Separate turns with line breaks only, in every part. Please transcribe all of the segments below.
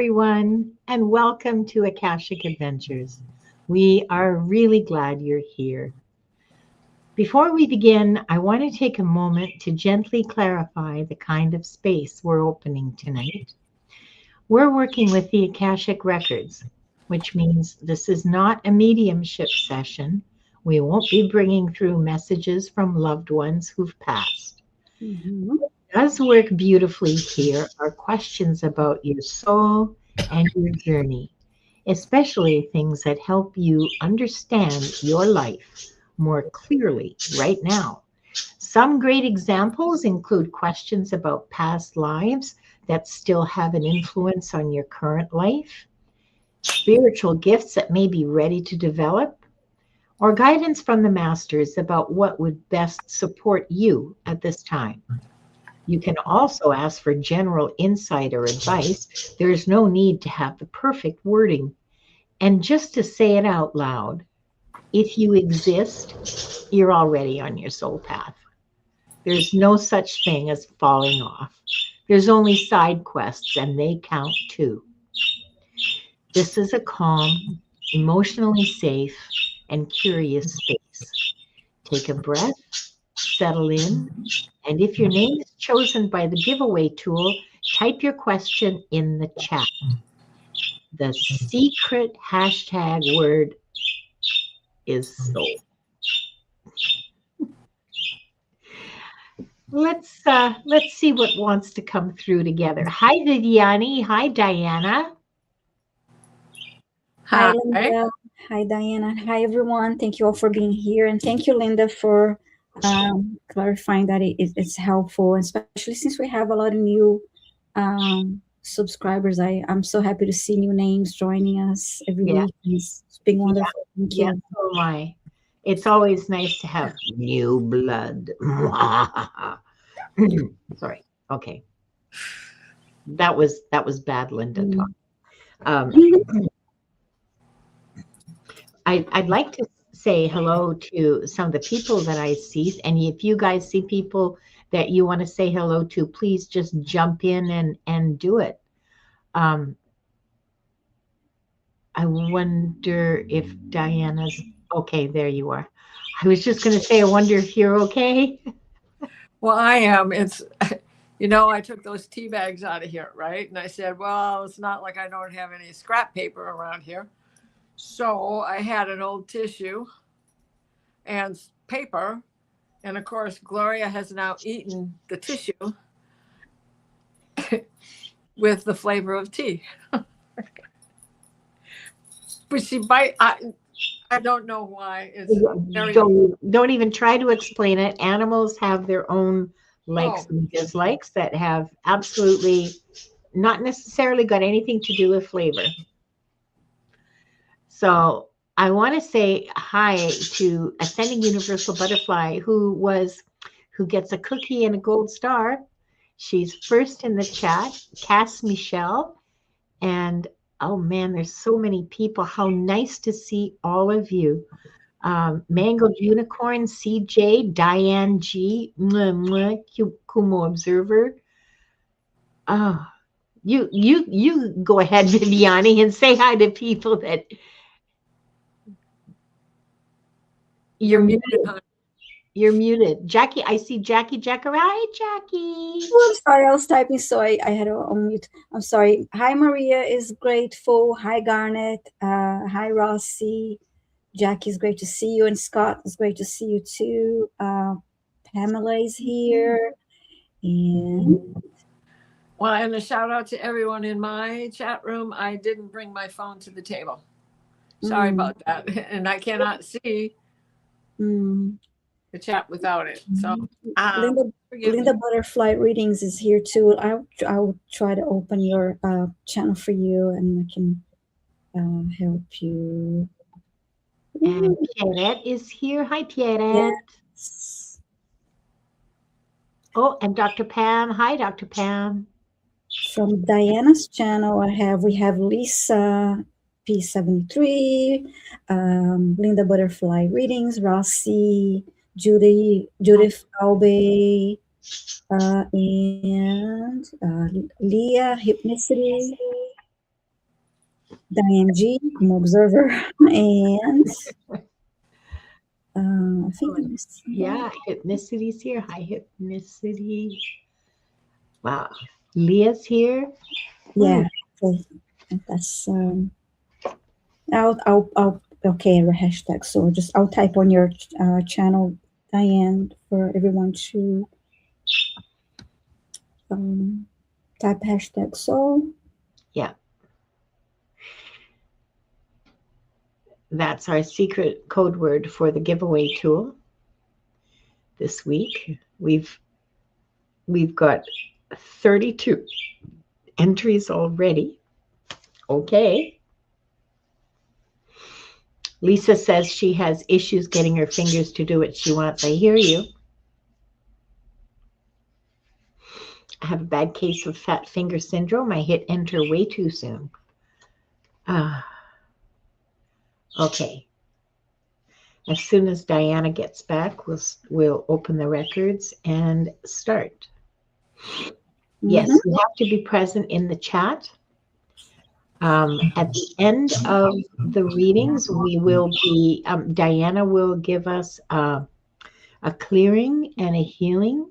everyone, and welcome to Akashic Adventures. We are really glad you're here. Before we begin, I want to take a moment to gently clarify the kind of space we're opening tonight. We're working with the Akashic Records, which means this is not a mediumship session. We won't be bringing through messages from loved ones who've passed. What does work beautifully here are questions about your soul and your journey, especially things that help you understand your life more clearly right now. Some great examples include questions about past lives that still have an influence on your current life, spiritual gifts that may be ready to develop, or guidance from the masters about what would best support you at this time. You can also ask for general insight or advice. There's no need to have the perfect wording. And just to say it out loud, if you exist, you're already on your soul path. There's no such thing as falling off. There's only side quests, and they count too. This is a calm, emotionally safe, and curious space. Take a breath, settle in, and if your name is chosen by the giveaway tool, type your question in the chat. The secret hashtag word is soul. Let's see what wants to come through together. Hi, Viviani. Hi, Diana.
Hi, Linda. Hi, Diana. Hi, everyone. Thank you all for being here. And thank you, Linda, for clarifying that it's helpful, especially since we have a lot of new subscribers. I'm so happy to see new names joining us every week. It's been wonderful. Thank you.
Yeah, so am I. It's always nice to have new blood. Sorry. Okay. That was bad, Linda talk. I'd like to say hello to some of the people that I see. And if you guys see people that you want to say hello to, please just jump in and do it. I wonder if Diana's okay. There you are. I was just going to say, I wonder if you're okay.
Well, I am. It's, I took those tea bags out of here, right? And I said, well, it's not like I don't have any scrap paper around here. So I had an old tissue and paper. And of course, Gloria has now eaten the tissue with the flavor of tea. But she bite. I don't know why. It's very...
Don't even try to explain it. Animals have their own likes and dislikes that have absolutely not necessarily got anything to do with flavor. So I want to say hi to Ascending Universal Butterfly, who gets a cookie and a gold star. She's first in the chat. Cass Michelle, and oh man, there's so many people. How nice to see all of you. Mangled Unicorn, CJ, Diane G, Kumo Observer. You go ahead, Viviani, and say hi to people that you're muted. You're muted. Jackie, I see Jackie Jackara. Hi, Jackie.
Oh, I'm sorry, I was typing, so I had to unmute. I'm sorry. Hi, Maria is grateful. Hi, Garnet. Hi, Rossi. Jackie, is great to see you. And Scott, it's great to see you too. Pamela is here. And
well, and a shout out to everyone in my chat room. I didn't bring my phone to the table. Sorry about that. And I cannot see the chat without it. So
Linda Butterfly Readings is here too. I'll try to open your channel for you, and I can help you.
And Pierrette is here. Hi, Pierrette. Yes. Oh, and Dr. Pam. Hi, Dr. Pam.
From Diana's channel, we have Lisa P73, Linda Butterfly Readings, Rossi, Judith Albe, and Leah Hypnicity. Diane G, I'm observer, and I think
Yeah, Hypnicity's here. Hi, Hypnicity. Wow. Leah's here.
yeah. Okay, that's I'll okay, a hashtag. So just I'll type on your channel, Diane, for everyone to um, type hashtag soul.
Yeah. That's our secret code word for the giveaway tool this week. We've got 32 entries already. Okay. Lisa says she has issues getting her fingers to do what she wants. I hear you. I have a bad case of fat finger syndrome. I hit enter way too soon. Okay. As soon as Diana gets back, we'll open the records and start. Yes, you have to be present in the chat. At the end of the readings, we will be, Diana will give us a clearing and a healing,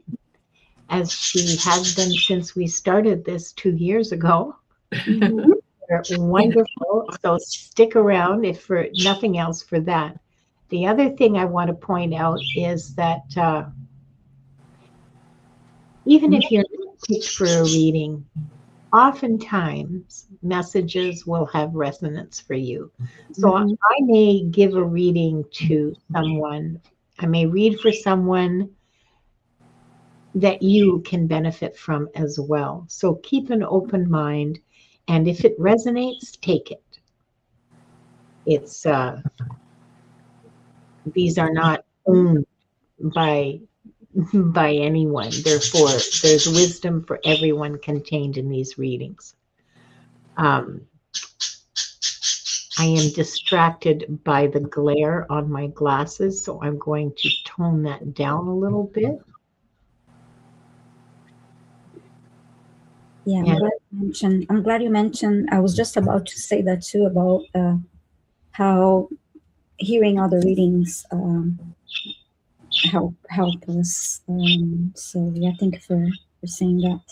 as she has been since we started this 2 years ago. They're wonderful. So stick around, if for nothing else, for that. The other thing I want to point out is that even if you're not picked for a reading, oftentimes messages will have resonance for you. So I may give a reading to someone. I may read for someone that you can benefit from as well. So keep an open mind, and if it resonates, take it. It's these are not owned by anyone. Therefore, there's wisdom for everyone contained in these readings. I am distracted by the glare on my glasses, so I'm going to tone that down a little bit.
Yeah, I'm glad you mentioned. I was just about to say that too, about how hearing other readings help us. So yeah, thank you for saying that.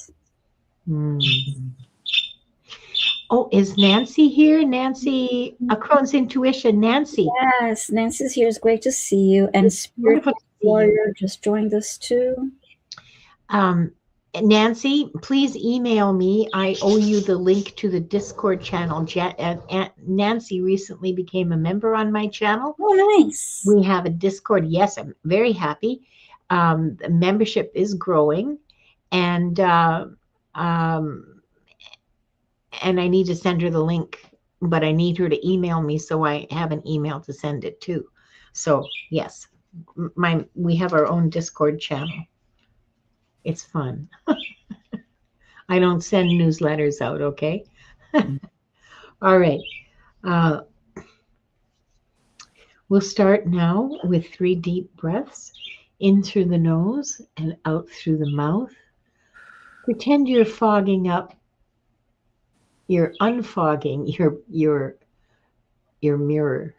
Oh, is Nancy here? Nancy, Crohn's Intuition. Nancy.
Yes, Nancy's here. It's great to see you. And Spirit Warrior just joined us too.
Nancy, please email me. I owe you the link to the Discord channel. Nancy recently became a member on my channel.
Oh, nice.
We have a Discord. Yes, I'm very happy. The membership is growing, and I need to send her the link, but I need her to email me, so I have an email to send it to. So yes, we have our own Discord channel. It's fun. I don't send newsletters out, okay? All right. We'll start now with 3 deep breaths in through the nose and out through the mouth. Pretend you're fogging up. You're unfogging your mirror.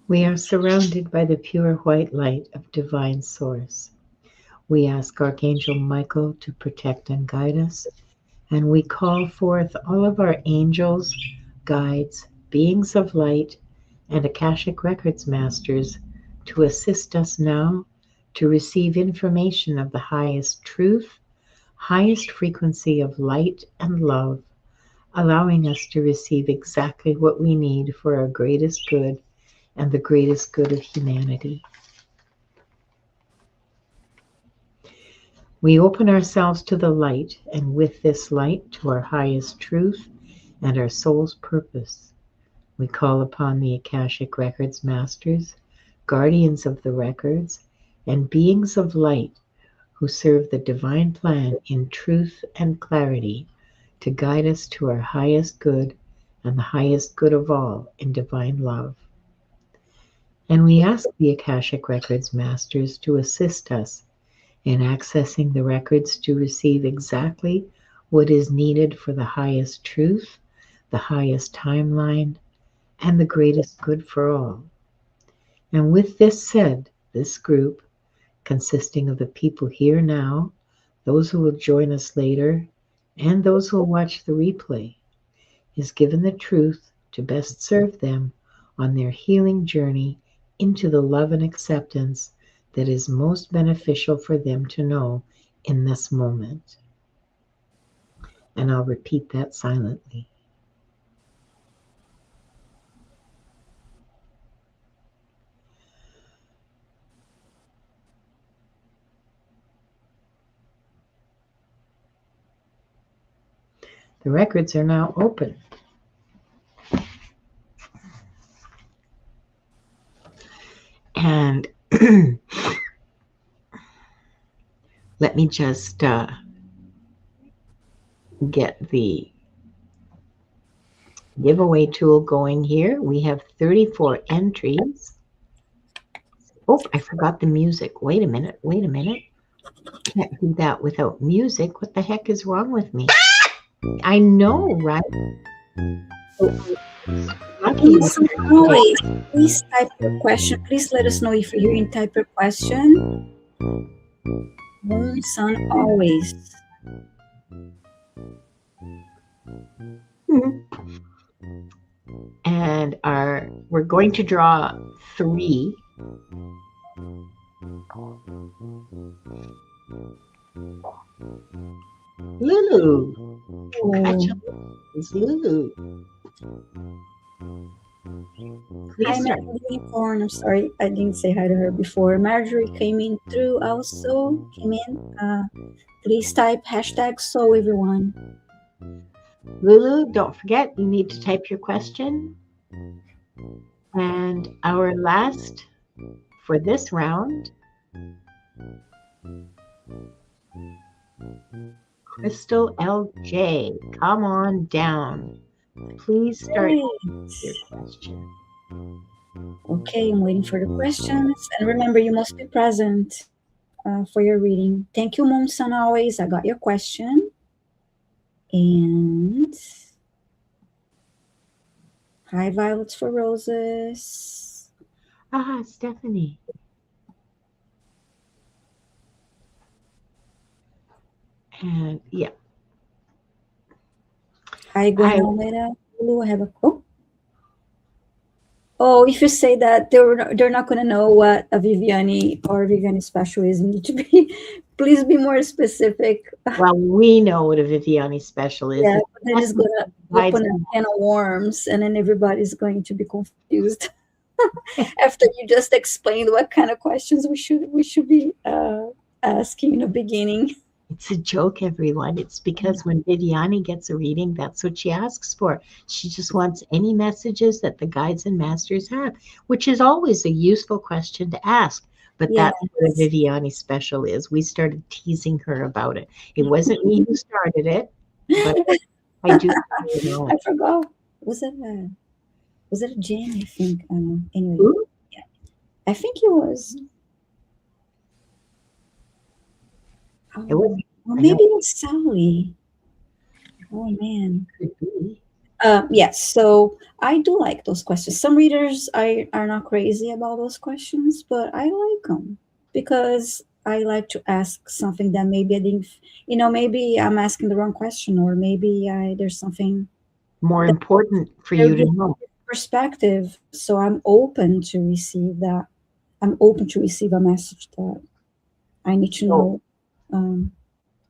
We are surrounded by the pure white light of divine source. We ask Archangel Michael to protect and guide us, and we call forth all of our angels, guides, beings of light, and Akashic Records masters to assist us now to receive information of the highest truth, highest frequency of light and love, allowing us to receive exactly what we need for our greatest good and the greatest good of humanity. We open ourselves to the light, and with this light to our highest truth and our soul's purpose. We call upon the Akashic Records masters, guardians of the records, and beings of light who serve the divine plan in truth and clarity to guide us to our highest good and the highest good of all in divine love. And we ask the Akashic Records masters to assist us in accessing the records to receive exactly what is needed for the highest truth, the highest timeline, and the greatest good for all. And with this said, this group, consisting of the people here now, those who will join us later, and those who will watch the replay, is given the truth to best serve them on their healing journey into the love and acceptance that is most beneficial for them to know in this moment. And I'll repeat that silently. The records are now open. And let me just get the giveaway tool going here. We have 34 entries. Oh, I forgot the music. Wait a minute. Can't do that without music. What the heck is wrong with me? I know, right?
Please type your question. Please let us know if you're hearing. Type your question. Moon, sun, always.
And we're going to draw 3. Lulu. Congratulations, Lulu.
Hi, Marjorie Corn. I'm sorry, I didn't say hi to her before. Marjorie came in through also. Please type hashtag so everyone.
Lulu, don't forget, you need to type your question. And our last for this round, Crystal LJ, come on down. Please start your question.
Okay, I'm waiting for the questions. And remember, you must be present for your reading. Thank you, Moon Sun Always. I got your question. And hi, Violets for Roses.
Stephanie. And yeah.
Hi, Gwen Almeida. I have a Oh, if you say that, they're not going to know what a Viviani or Viviani special is. Need to be, please be more specific.
Well, we know what a Viviani special is.
Yeah, but then it's going to open a can of worms, and then everybody's going to be confused. After you just explained what kind of questions we should be asking in the beginning.
It's a joke, everyone. It's because when Viviani gets a reading, that's what she asks for. She just wants any messages that the guides and masters have, which is always a useful question to ask. But that's what a Viviani special is. We started teasing her about it. It wasn't me who started it, but I do know it.
I forgot. Was it a Jane? I think. Anyway, yeah, I think it was.
It was,
or maybe it was Sally. Oh man. Yes, so I do like those questions. Some readers are not crazy about those questions, but I like them because I like to ask something that maybe I didn't, maybe I'm asking the wrong question, or maybe there's something
more important for you to know.
Perspective. So I'm open to receive that. I'm open to receive a message that I need to know.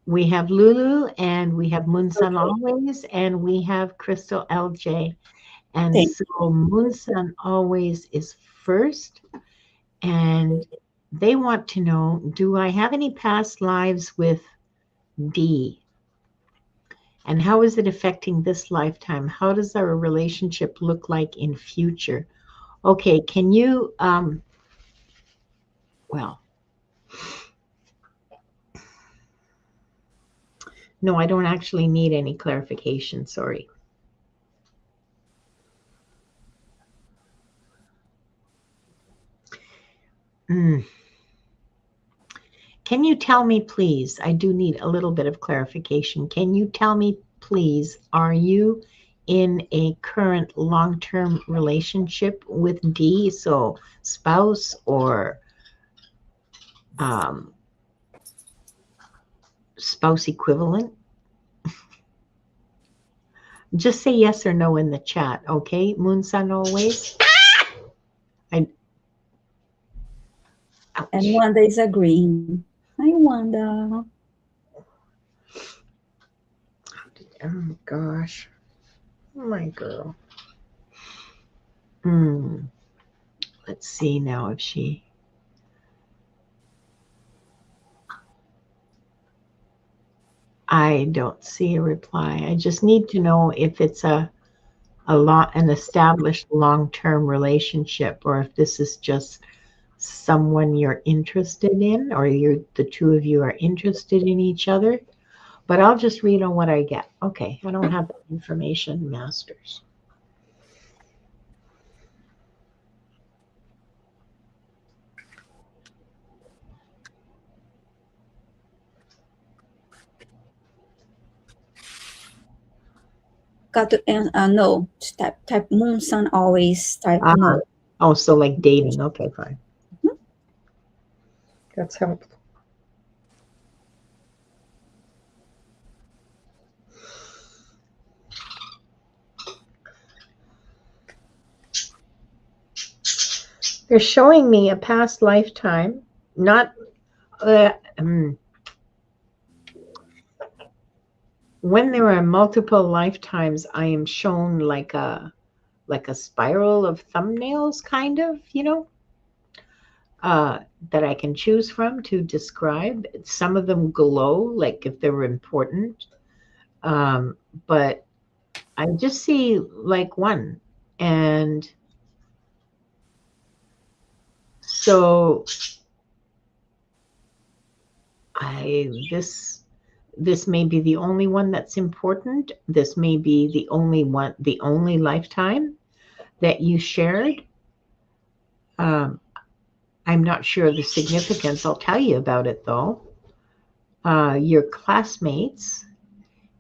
We have Lulu, and we have Moon Sun Always, and we have Crystal LJ. And so Moon Sun Always is first. And They want to know, do I have any past lives with D? And how is it affecting this lifetime? How does our relationship look like in future? Okay, can you, well, no, I don't actually need any clarification, sorry. Mm. Can you tell me, please, I do need a little bit of clarification. Can you tell me, please, are you in a current long-term relationship with D, so spouse or spouse equivalent? Just say yes or no in the chat, okay? Moon, sun, always.
And Wanda is agreeing. Hi, Wanda.
Oh gosh, my girl. Let's see now if she. I don't see a reply. I just need to know if it's an established long-term relationship, or if this is just someone you're interested in, or the two of you are interested in each other. But I'll just read on what I get. Okay, I don't have that information, masters.
Got to no. Type moon sun always type no.
Oh, so like dating. Okay, fine.
Mm-hmm.
That's helpful. They're showing me a past lifetime, not when there are multiple lifetimes, I am shown like a spiral of thumbnails, kind of, that I can choose from to describe. Some of them glow, like if they're important, but I just see like one, and so this may be the only one that's important. This may be the only one, the only lifetime that you shared. I'm not sure of the significance. I'll tell you about it though. Your classmates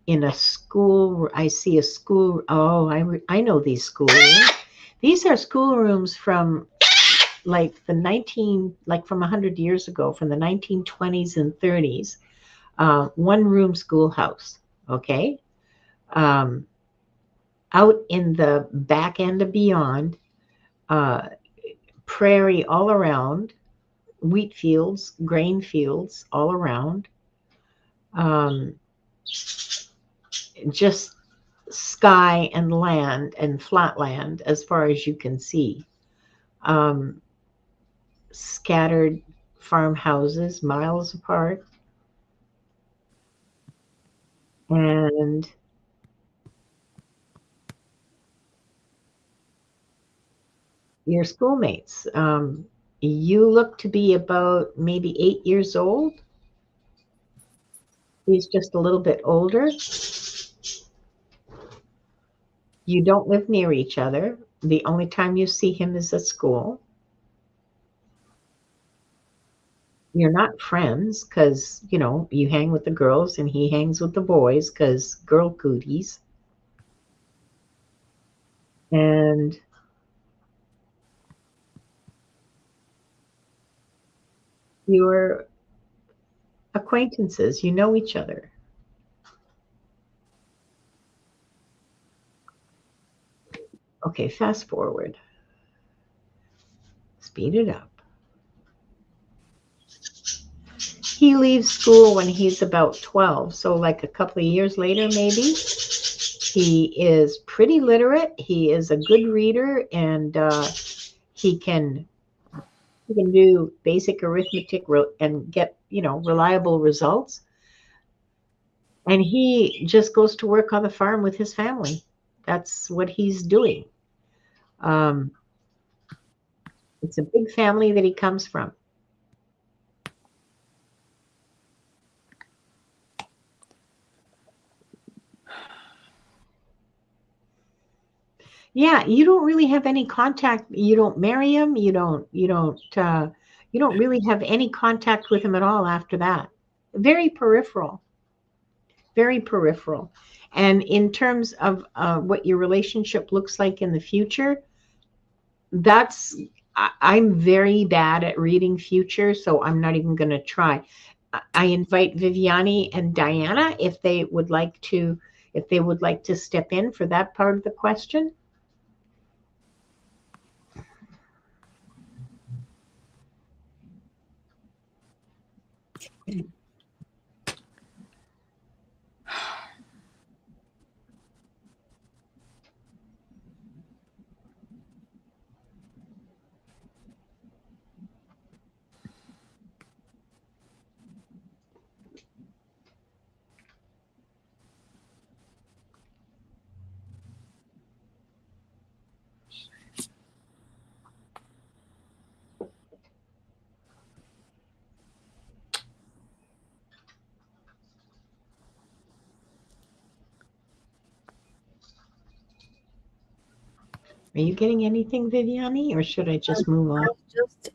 in a school. I see a school. Oh, I know these school rooms. These are school rooms from like from 100 years ago, from the 1920s and 30s. One room schoolhouse. Okay. Out in the back end of beyond, prairie all around, wheat fields, grain fields all around, just sky and land and flat land as far as you can see. Scattered farmhouses miles apart, and your schoolmates. You look to be about maybe 8 years old. He's just a little bit older. You don't live near each other. The only time you see him is at school. You're not friends because, you hang with the girls and he hangs with the boys because girl cooties. And you're acquaintances. You know each other. Okay, fast forward. Speed it up. He leaves school when he's about 12. So like a couple of years later, maybe. He is pretty literate. He is a good reader, and he can he can do basic arithmetic and get, reliable results. And he just goes to work on the farm with his family. That's what he's doing. Um, it's a big family that he comes from. Yeah, you don't really have any contact. You don't marry him. You don't really have any contact with him at all after that. Very peripheral, very peripheral. And in terms of what your relationship looks like in the future, I'm very bad at reading future, so I'm not even going to try. I invite Viviani and Diana if they would like to step in for that part of the question. Are you getting anything, Viviani, or should I just move on?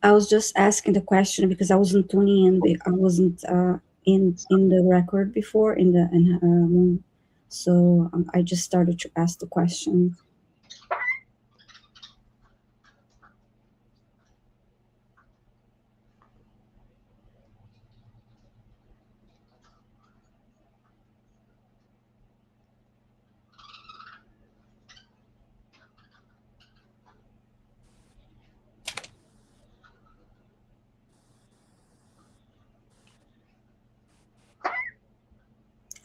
I was just asking the question because I wasn't tuning in. I wasn't in the record before so I just started to ask the question.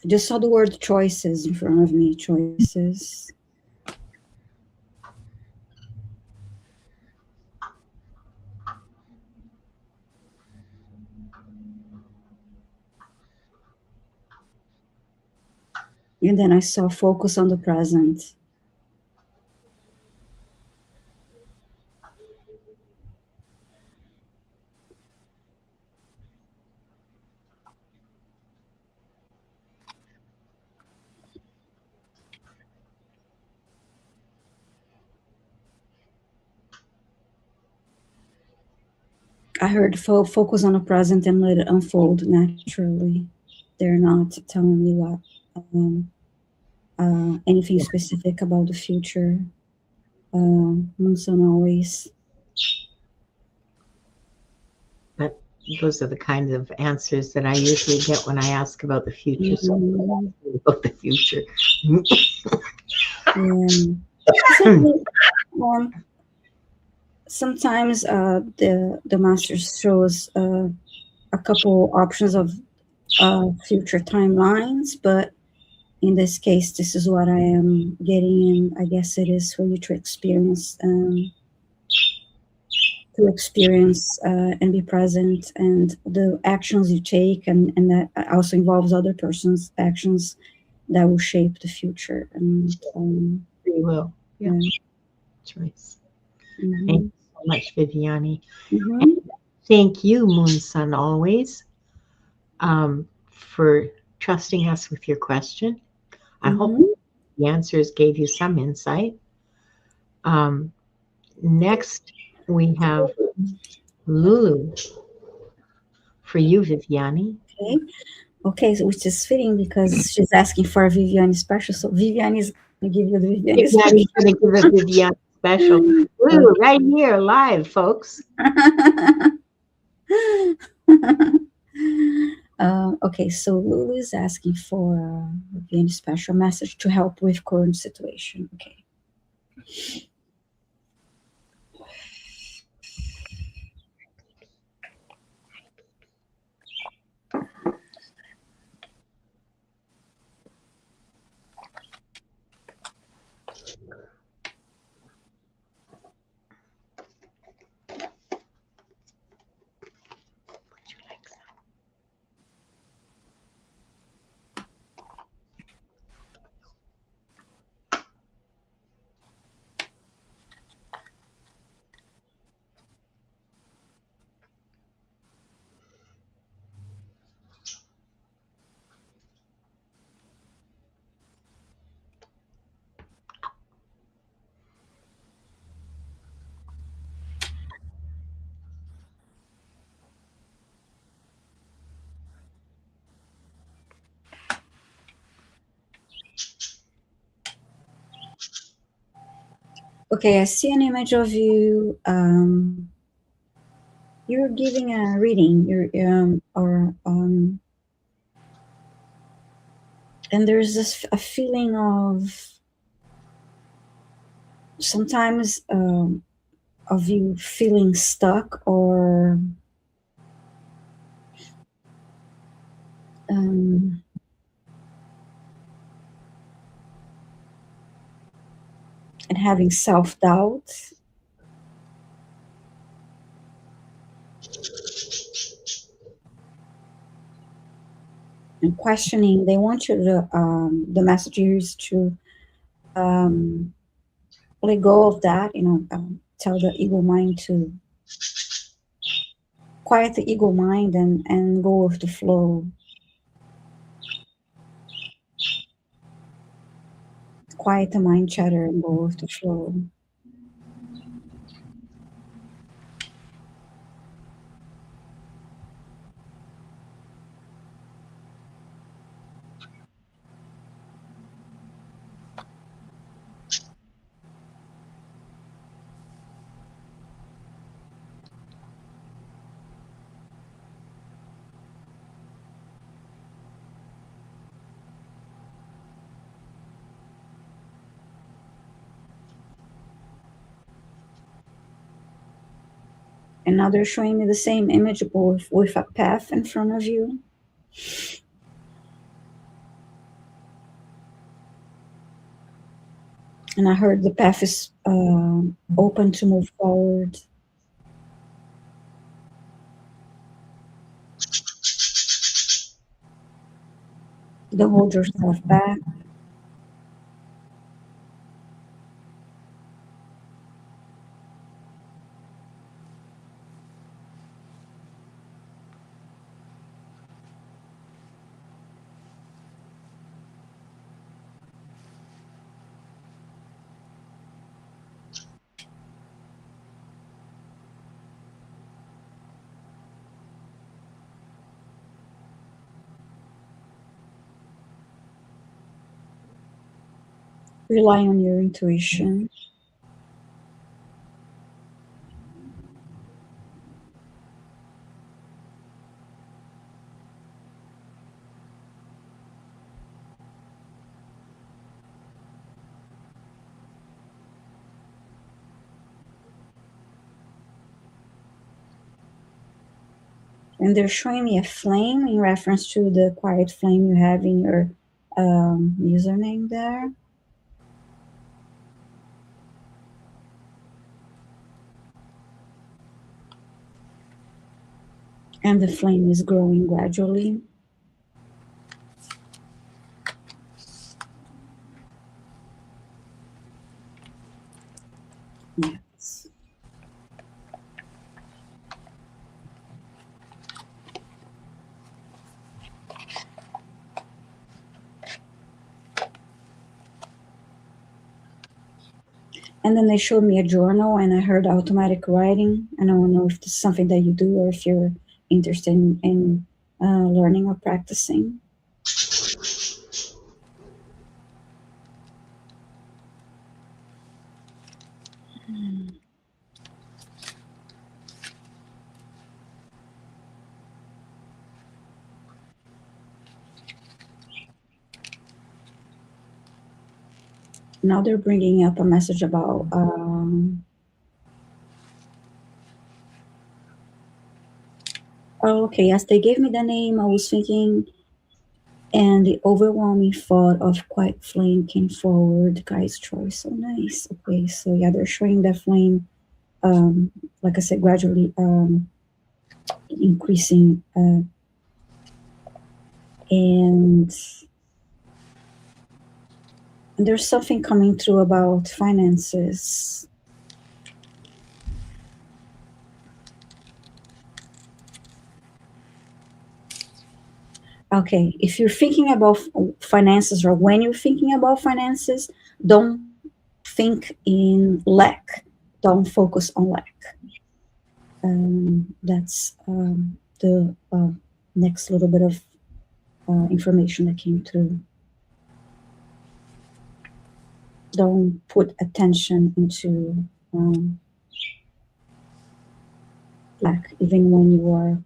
I just saw the word choices in front of me. Choices. And then I saw focus on the present. I heard focus on the present and let it unfold naturally. They're not telling me what anything specific about the future. Moonson always.
But those are the kinds of answers that I usually get when I ask about the future. So about the future.
Sometimes the master shows a couple options of future timelines, but in this case, this is what I am getting, and I guess it is for you to experience and be present, and the actions you take, and that also involves other person's actions that will shape the future. And
they will. Yeah. Choice. Mm-hmm. Thank you so much, Viviani. Mm-hmm. And thank you, Moon Sun, always, for trusting us with your question. I hope the answers gave you some insight. Next, we have Lulu for you, Viviani.
Okay, so which is fitting because she's asking for a Viviani special. So Viviani is going to give you the Viviani special.
Viviani's going to give a Viviani special. Lulu, right here, live, folks.
Okay, so Lulu is asking for a Viviani special message to help with current situation. Okay. Okay, I see an image of you. You're giving a reading. And there's this a feeling of sometimes of you feeling stuck or um, and having self-doubt and questioning. They want you to the messengers to um, let go of that, tell the ego mind to quiet the ego mind and go with the flow. Quiet the mind chatter and go with the flow. And now they're showing me the same image with a path in front of you. And I heard the path is open to move forward. Don't hold yourself back. Rely on your intuition. And they're showing me a flame in reference to the quiet flame you have in your username there. And the flame is growing gradually. Yes. And then they showed me a journal and I heard automatic writing. And I don't know if this is something that you do or if you're interested in learning or practicing. Now they're bringing up a message about oh, okay, yes, they gave me the name. I was thinking, and the overwhelming thought of quiet flame came forward. Guy's choice, so nice. Okay, so yeah, they're showing that flame, like I said, gradually increasing, and there's something coming through about finances. Okay, if you're thinking about finances or when you're thinking about finances, don't think in lack. Don't focus on lack. That's the next little bit of information that came through. don't put attention into lack, even when you are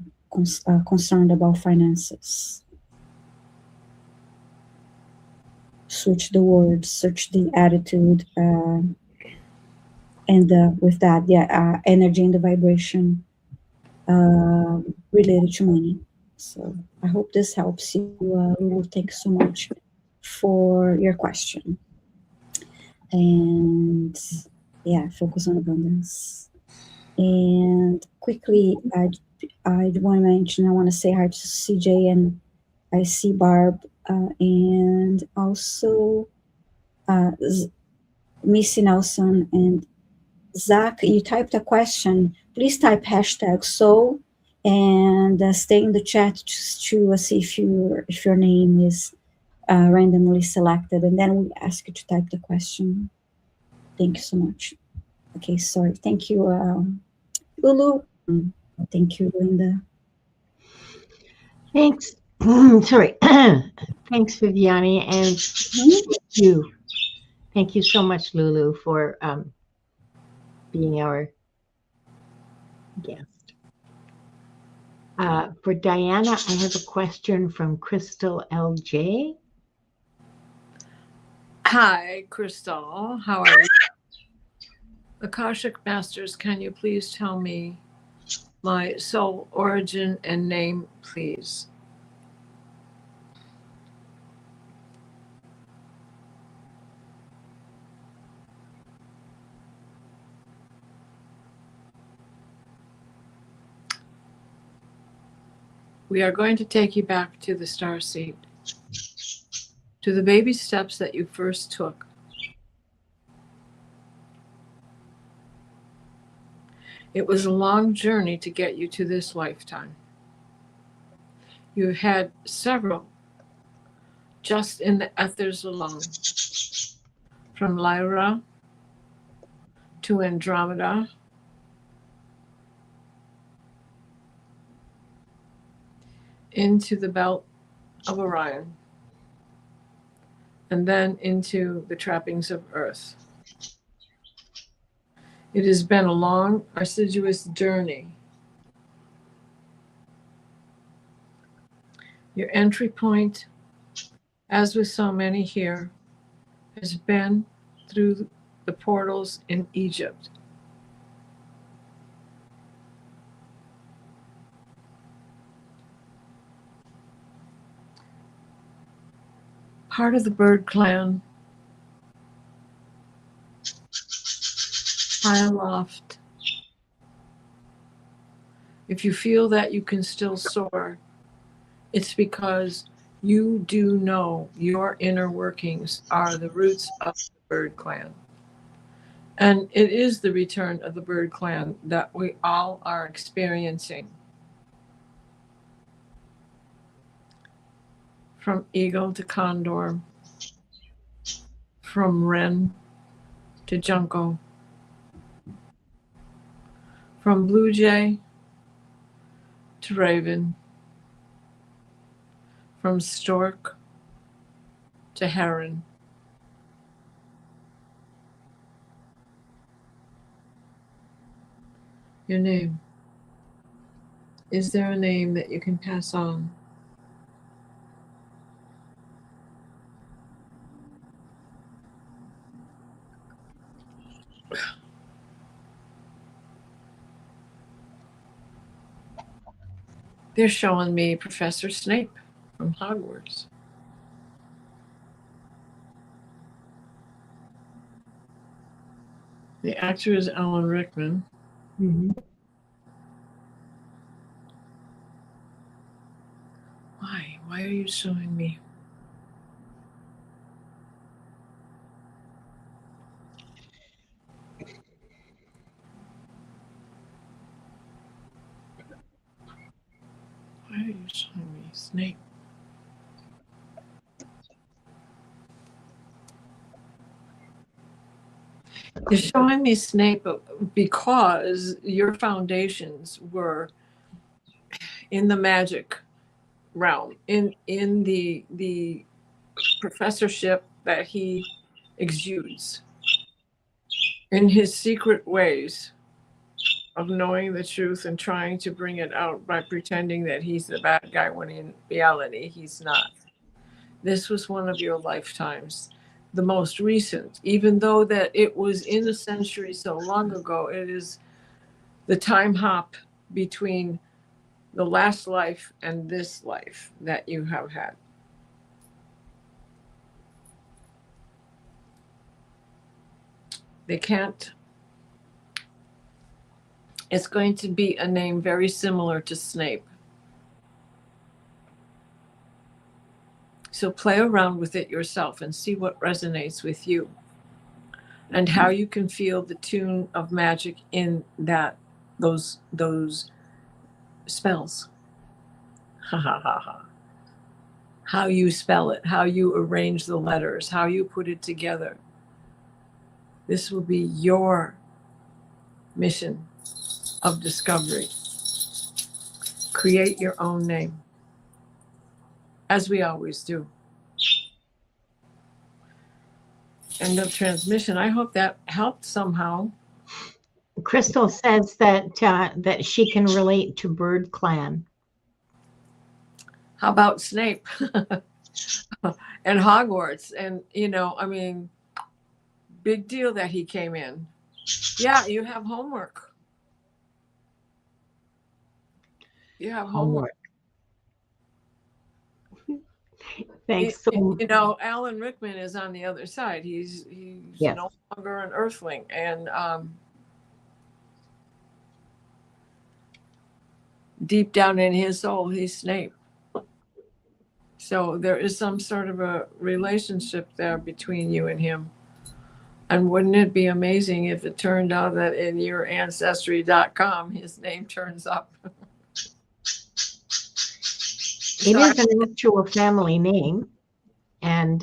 concerned about finances. Switch the words, switch the attitude, and with that, energy and the vibration related to money. So I hope this helps you. Lulu, thanks so much for your question. And yeah, focus on abundance. And quickly, I want to mention, I want to say hi to CJ, and I see Barb, and also Missy Nelson and Zach. You typed a question. Please type hashtag so, and stay in the chat just to see if your name is randomly selected, and then we ask you to type the question. Thank you so much. Okay, sorry. Thank you, Lulu. Thank you, Linda.
Thanks. Sorry. Thanks, Viviani, and thank you. Thank you so much, Lulu, for being our guest. For Diana, I have a question from Crystal LJ.
Hi, Crystal. How are you? Akashic Masters, can you please tell me my soul origin and name, please? We are going to take you back to the starseed, to the baby steps that you first took. It was a long journey to get you to this lifetime. You had several just in the ethers alone, from Lyra to Andromeda, into the belt of Orion, and then into the trappings of Earth. It has been a long, arduous journey. Your entry point, as with so many here, has been through the portals in Egypt. Part of the bird clan, high aloft. If you feel that you can still soar, it's because you do know your inner workings are the roots of the bird clan. And it is the return of the bird clan that we all are experiencing. From eagle to condor, from wren to junco, from blue jay to raven, from stork to heron. Your name. Is there a name that you can pass on? They're showing me Professor Snape from Hogwarts. The actor is Alan Rickman.
Mm-hmm.
Why? Why are you showing me? Why are you showing me Snape? You're showing me Snape because your foundations were in the magic realm, in the professorship that he exudes in his secret ways of knowing the truth and trying to bring it out by pretending that he's the bad guy when in reality he's not. This was one of your lifetimes, the most recent, even though that it was in a century so long ago. It is the time hop between the last life and this life that you have had. They can't. It's going to be a name very similar to Snape. So play around with it yourself and see what resonates with you and how you can feel the tune of magic in that those spells. Ha ha ha ha. How you spell it, how you arrange the letters, how you put it together. This will be your mission of discovery. Create your own name, as we always do. End of transmission. I hope that helped somehow.
Crystal says that she can relate to Bird Clan.
How about Snape and Hogwarts? And, I mean, big deal that he came in. Yeah, you have homework. You have homework.
Thanks. So,
Alan Rickman is on the other side. He's
yes.
No longer an Earthling, and deep down in his soul, he's Snape. So there is some sort of a relationship there between you and him. And wouldn't it be amazing if it turned out that in your ancestry.com, his name turns up?
It is an actual family name. And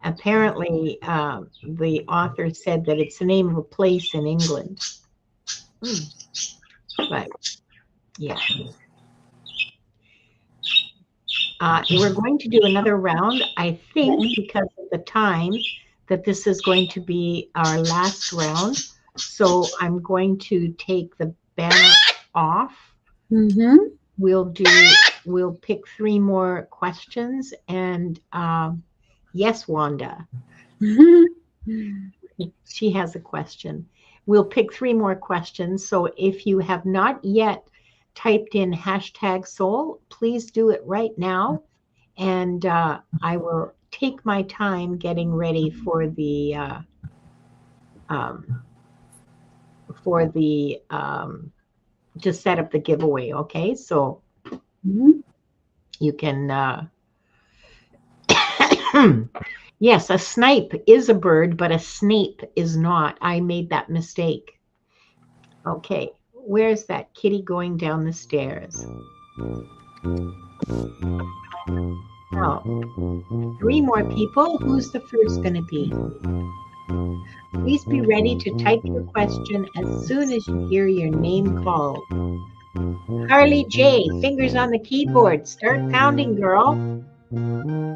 apparently the author said that it's the name of a place in England. But yeah. We're going to do another round, I think, because of the time that this is going to be our last round. So I'm going to take the banner off.
Mm-hmm.
We'll pick 3 more questions. And yes, Wanda. She has a question. We'll pick 3 more questions. So if you have not yet typed in #soul, please do it right now. And I will take my time getting ready for the to set up the giveaway. Okay, so you can yes, a snipe is a bird, but a snape is not. I made that mistake. Okay, where's that kitty going down the stairs? Oh, 3 more people. Who's the first going to be? Please be ready to type your question as soon as you hear your name called. Harley J, fingers on the keyboard. Start pounding, girl.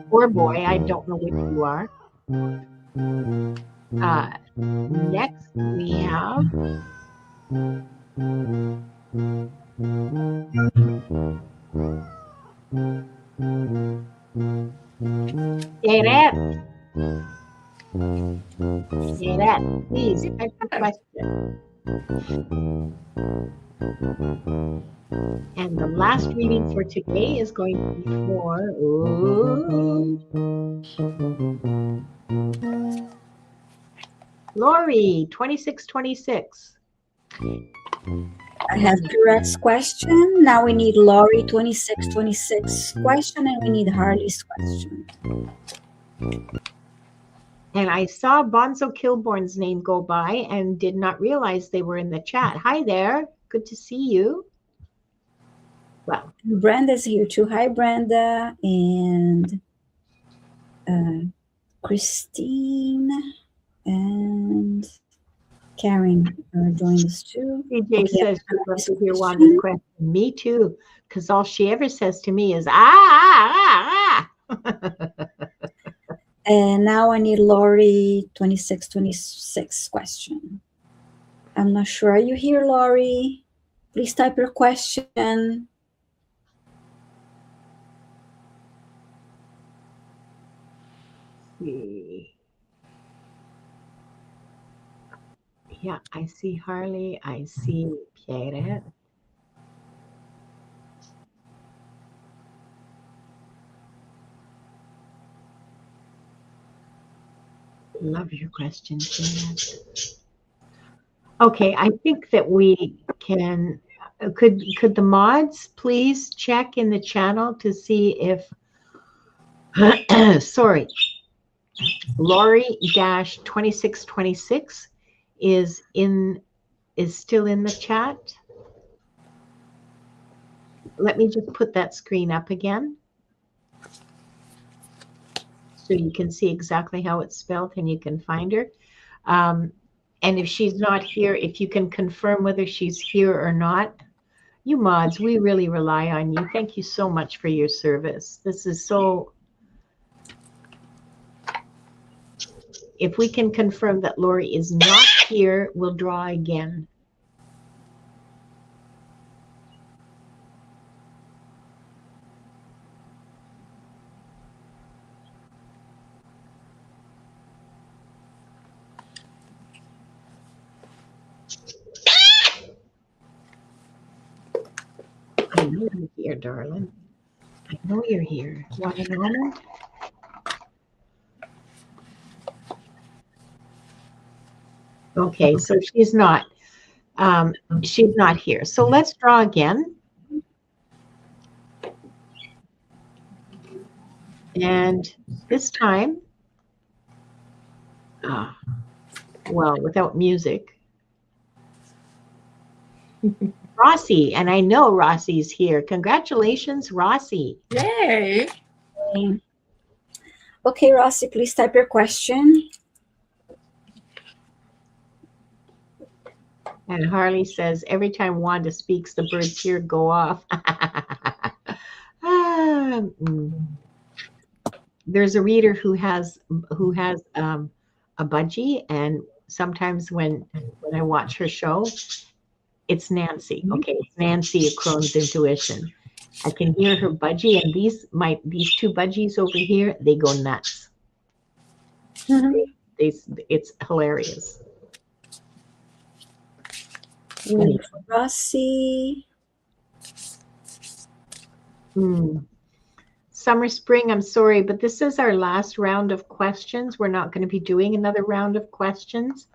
Or boy, I don't know which you are. Next, we have... Say that. Please type the question. And the last reading for today is going to be for Lori, 2626.
I have Pirette's question. Now we need Laurie 2626 question, and we need Harley's question.
And I saw Bonzo Kilborn's name go by and did not realize they were in the chat. Hi there. Good to see you. Well,
Brenda's here too. Hi, Brenda. And Christine and Karen joined us too.
CJ says she'd love to hear Wanda's question. Me too, because all she ever says to me is, ah, ah, ah, ah.
And now I need Lori 2626 question. I'm not sure. Are you here, Lori? Please type your question.
Yeah, I see Harley. I see Pierre. Love your question, Pierre. Okay, I think that we can. Could the mods please check in the channel to see if sorry, Lori-2626 is still in the chat. Let me just put that screen up again so you can see exactly how it's spelled and you can find her. And if she's not here, if you can confirm whether she's here or not. You mods, we really rely on you. Thank you so much for your service. This is so. If we can confirm that Lori is not here, we'll draw again. I know you're here, darling. I know you're here. Want a moment? Okay, so she's not here. So let's draw again. And this time, well, without music. Rossi, and I know Rossi's here. Congratulations, Rossi.
Yay.
Okay, Rossi, please type your question.
And Harley says, every time Wanda speaks, the birds here go off. There's a reader who has a budgie, and sometimes when I watch her show, it's Nancy. Okay, it's Nancy of Crohn's Intuition. I can hear her budgie, and these two budgies over here, they go nuts. It's hilarious.
Rossi.
Summer, spring, I'm sorry, but this is our last round of questions. We're not going to be doing another round of questions.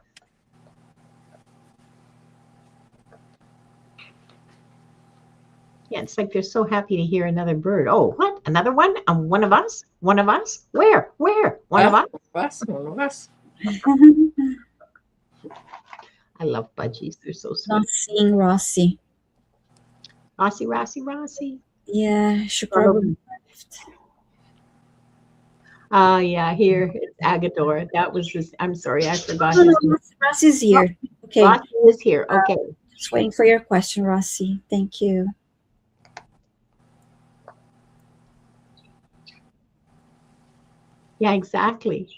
Yeah, it's like they're so happy to hear another bird. Oh, what? Another one? One of us? One of us? Where? One of us?
One of us.
I love budgies. They're so sweet.
Not seeing Rossi.
Rossi.
Yeah, she probably left.
Yeah, here it's Agador. That was this. I'm sorry, I forgot.
No, Rossi's here. Okay.
Rossi is here. Okay.
Just waiting for your question, Rossi. Thank you.
Yeah, exactly.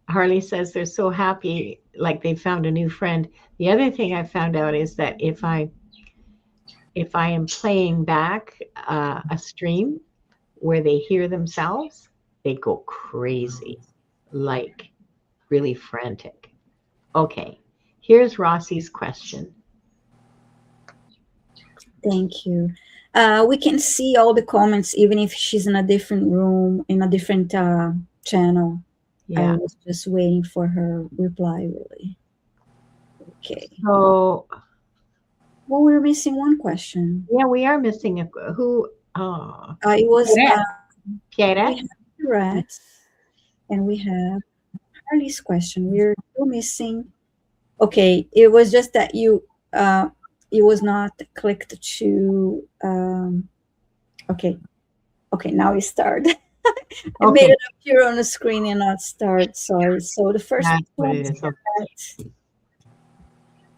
Harley says they're so happy, like they found a new friend. The other thing I found out is that if I am playing back a stream where they hear themselves, they go crazy, like really frantic. Okay, here's Rossi's question.
Thank you. We can see all the comments, even if she's in a different room, in a different channel.
Yeah.
I was just waiting for her reply, really. Okay.
So,
well, we're missing one question.
Yeah, we are missing who.
It was
Pierre.
We have Rats, and we have Harley's question. We're still missing. Okay, it was just that it was not clicked to. Okay, now we start. I made it appear on the screen and not start. Sorry. So the first one is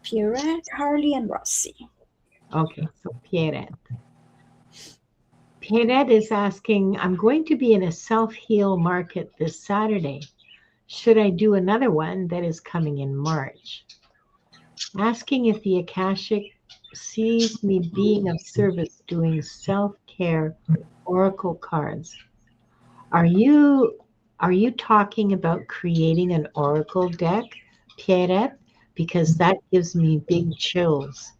Pierrette, Harley, and Rossi.
Okay, so Pierrette. Kayette is asking, I'm going to be in a self-heal market this Saturday. Should I do another one that is coming in March? Asking if the Akashic sees me being of service doing self-care oracle cards. Are you talking about creating an oracle deck, Pierrette? Because that gives me big chills.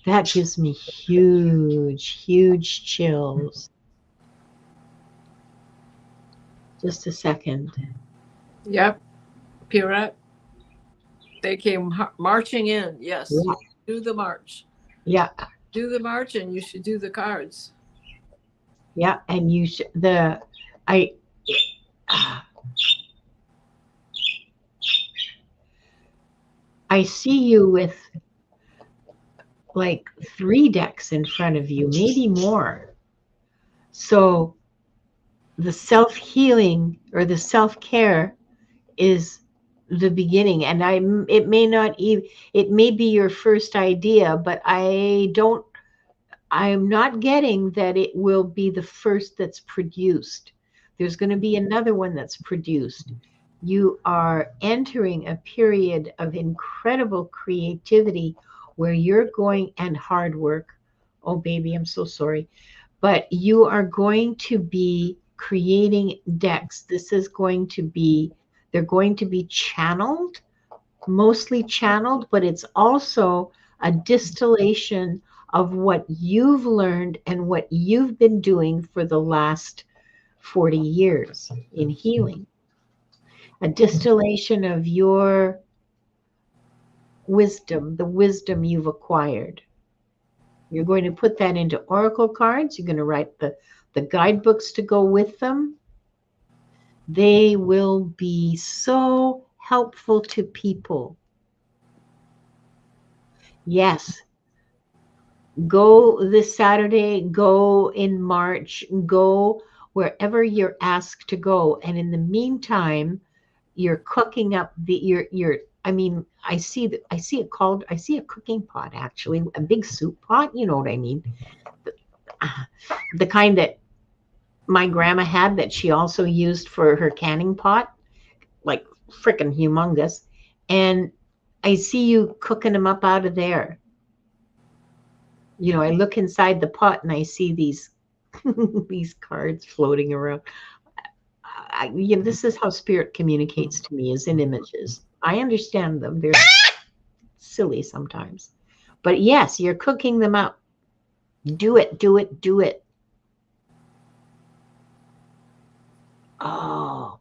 That gives me huge, huge chills. Just a second.
Yep, Pierrette. They came marching in. Yes,
Yeah,
you do the march.
yeah,
Do the march, and you should do the cards.
yeah. And you should I I see you with like 3 decks in front of you, maybe more. So the self-healing or the self-care is the beginning, and it may not even, it may be your first idea, but I'm not getting that it will be the first that's produced. There's going to be another one that's produced. You are entering a period of incredible creativity where you're going, and hard work. Oh baby, I'm so sorry. But you are going to be creating decks. This is going to be, they're going to be channeled, mostly channeled, but it's also a distillation of what you've learned and what you've been doing for the last 40 years in healing. A distillation of your wisdom, the wisdom you've acquired. You're going to put that into oracle cards. You're going to write the guidebooks to go with them. They will be so helpful to people. Yes, go this Saturday, go in March, go wherever you're asked to go. And in the meantime, you're cooking up you're I mean, I see a cooking pot, actually, a big soup pot, you know what I mean? The kind that my grandma had that she also used for her canning pot, like freaking humongous. And I see you cooking them up out of there. You know, I look inside the pot and I see these these cards floating around. This is how spirit communicates to me, is in images. I understand them. They're silly sometimes. But yes, you're cooking them up. Do it, do it, do it. Oh,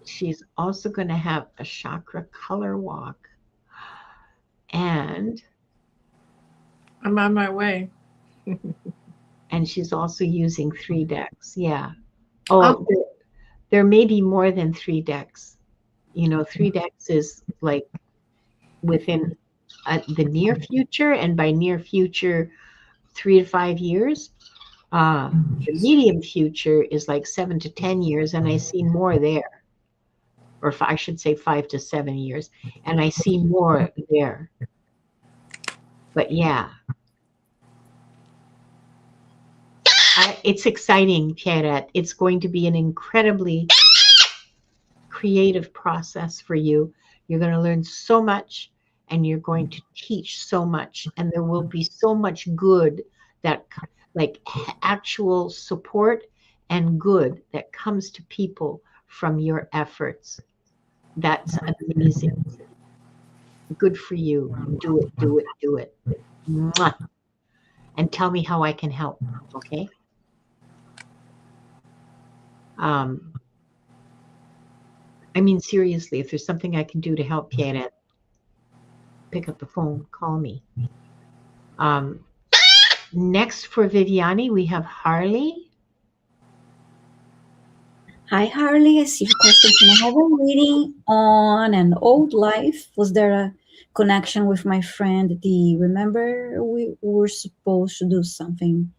she's also going to have a chakra color walk. And
I'm on my way.
and she's also using 3 decks. Yeah. Oh, there may be more than 3 decks. You know, 3 decks is like within the near future, and by near future, 3 to 5 years. The medium future is like 7 to 10 years, and I see more there. Or I should say 5 to 7 years, and I see more there. But yeah, it's exciting, Pierrette. It's going to be an incredibly creative process for you. You're going to learn so much, and you're going to teach so much, and there will be so much good, that like actual support and good that comes to people from your efforts. That's amazing. Good for you. Do it, do it, do it. Mwah. And tell me how I can help, okay? I mean, seriously, if there's something I can do to help Pierrette, pick up the phone, call me. Next for Viviani, we have Harley.
Hi, Harley. I see your question. Can I have a reading on an old life? Was there a connection with my friend Dee? Remember, we were supposed to do something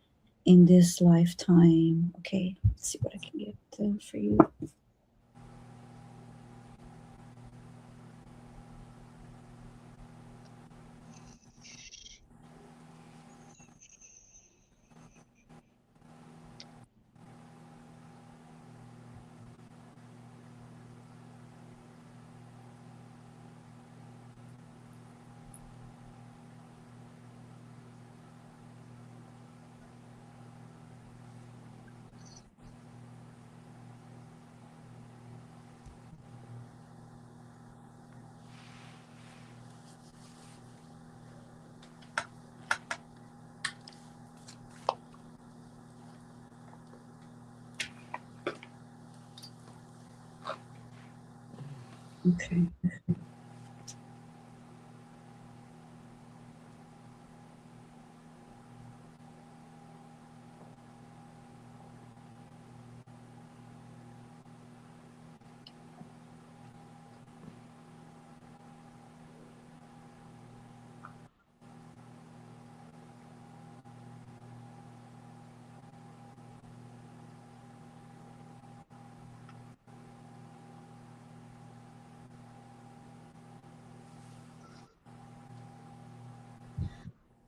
in this lifetime. Okay, let's see what I can get for you. Okay.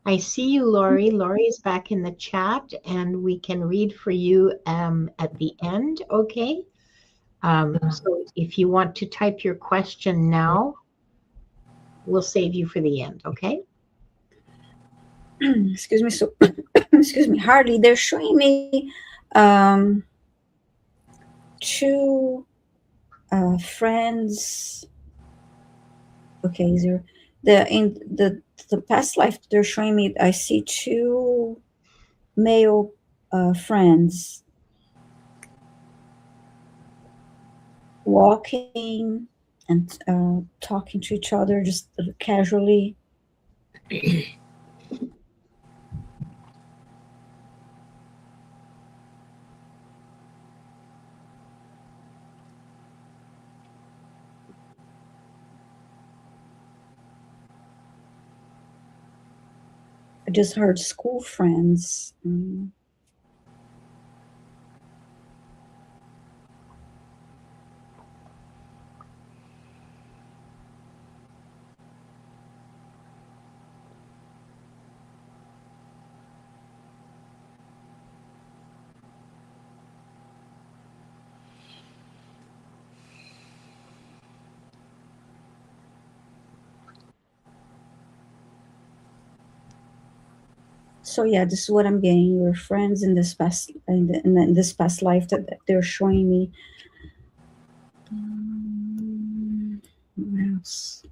I see you, Lori. Lori's back in the chat, and we can read for you at the end, okay? So if you want to type your question now, we'll save you for the end, okay?
Excuse me. So, excuse me. Harley, they're showing me two friends. Okay, is there in the past life they're showing me? I see two male friends walking and talking to each other just casually. I just heard school friends. So yeah, this is what I'm getting. Your friends in this past in this past life that they're showing me. What else?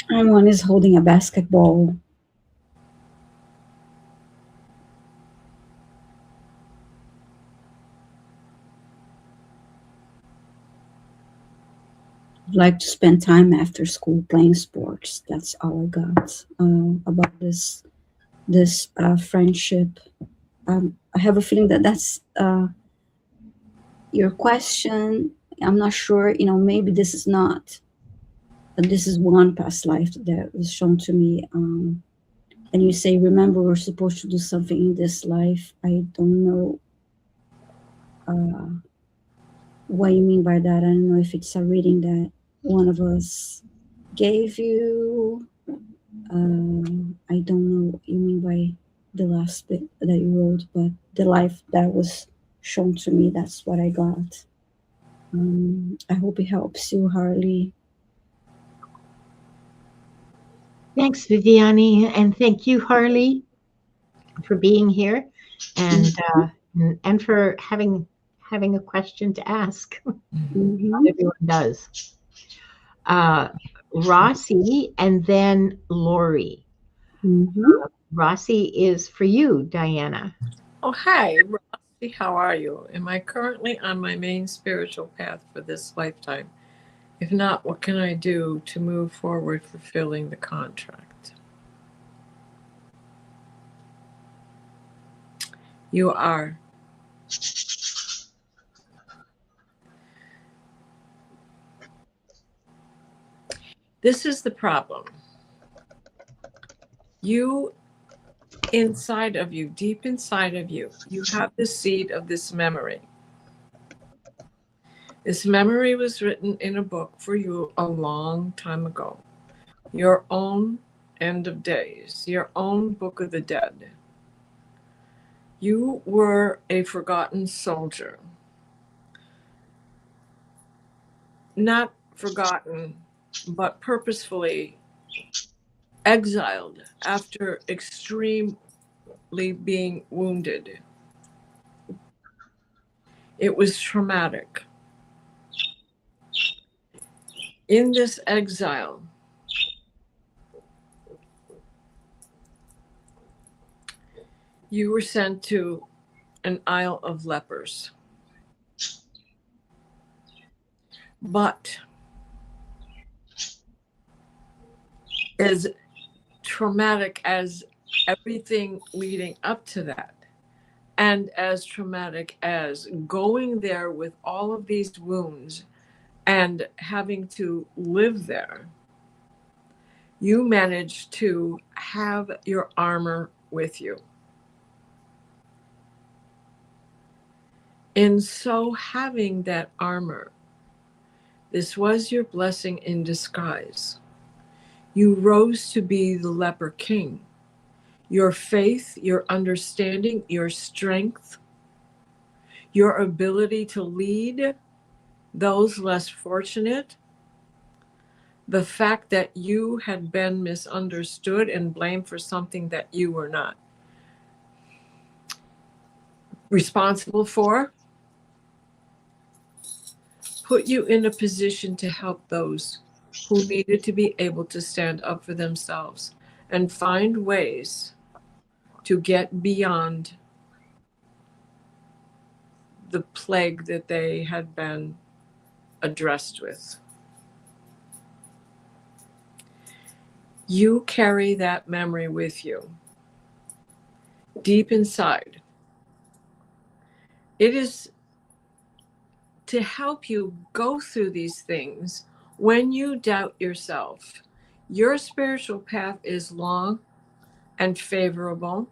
And one is holding a basketball. Like to spend time after school playing sports. That's all I got about this friendship. I have a feeling that that's your question. I'm not sure. Maybe this is not. This is one past life that was shown to me. And you say, remember, we're supposed to do something in this life. I don't know what you mean by that. I don't know if it's a reading that one of us gave you. I don't know what you mean by the last bit that you wrote, but the life that was shown to me, that's what I got. I hope it helps you, Harley.
Thanks, Viviani, and thank you, Harley, for being here and for having a question to ask. Not everyone does. Rossi and then Lori. Rossi is for you, Diana.
Oh, hi, Rossi. How are you? Am I currently on my main spiritual path for this lifetime? If not, what can I do to move forward fulfilling the contract? You are. This is the problem. You, inside of you, deep inside of you, you have the seed of this memory. This memory was written in a book for you a long time ago. Your own end of days, your own book of the dead. You were a forgotten soldier. Not forgotten, but purposefully exiled after extremely being wounded. It was traumatic. In this exile, you were sent to an isle of lepers. But as traumatic as everything leading up to that, and as traumatic as going there with all of these wounds and having to live there, you managed to have your armor with you. In so having that armor, this was your blessing in disguise. You rose to be the leper king. Your faith, your understanding, your strength, your ability to lead those less fortunate, the fact that you had been misunderstood and blamed for something that you were not responsible for, put you in a position to help those who needed to be able to stand up for themselves and find ways to get beyond the plague that they had been addressed with. You carry that memory with you deep inside. It is to help you go through these things when you doubt yourself. Your spiritual path is long and favorable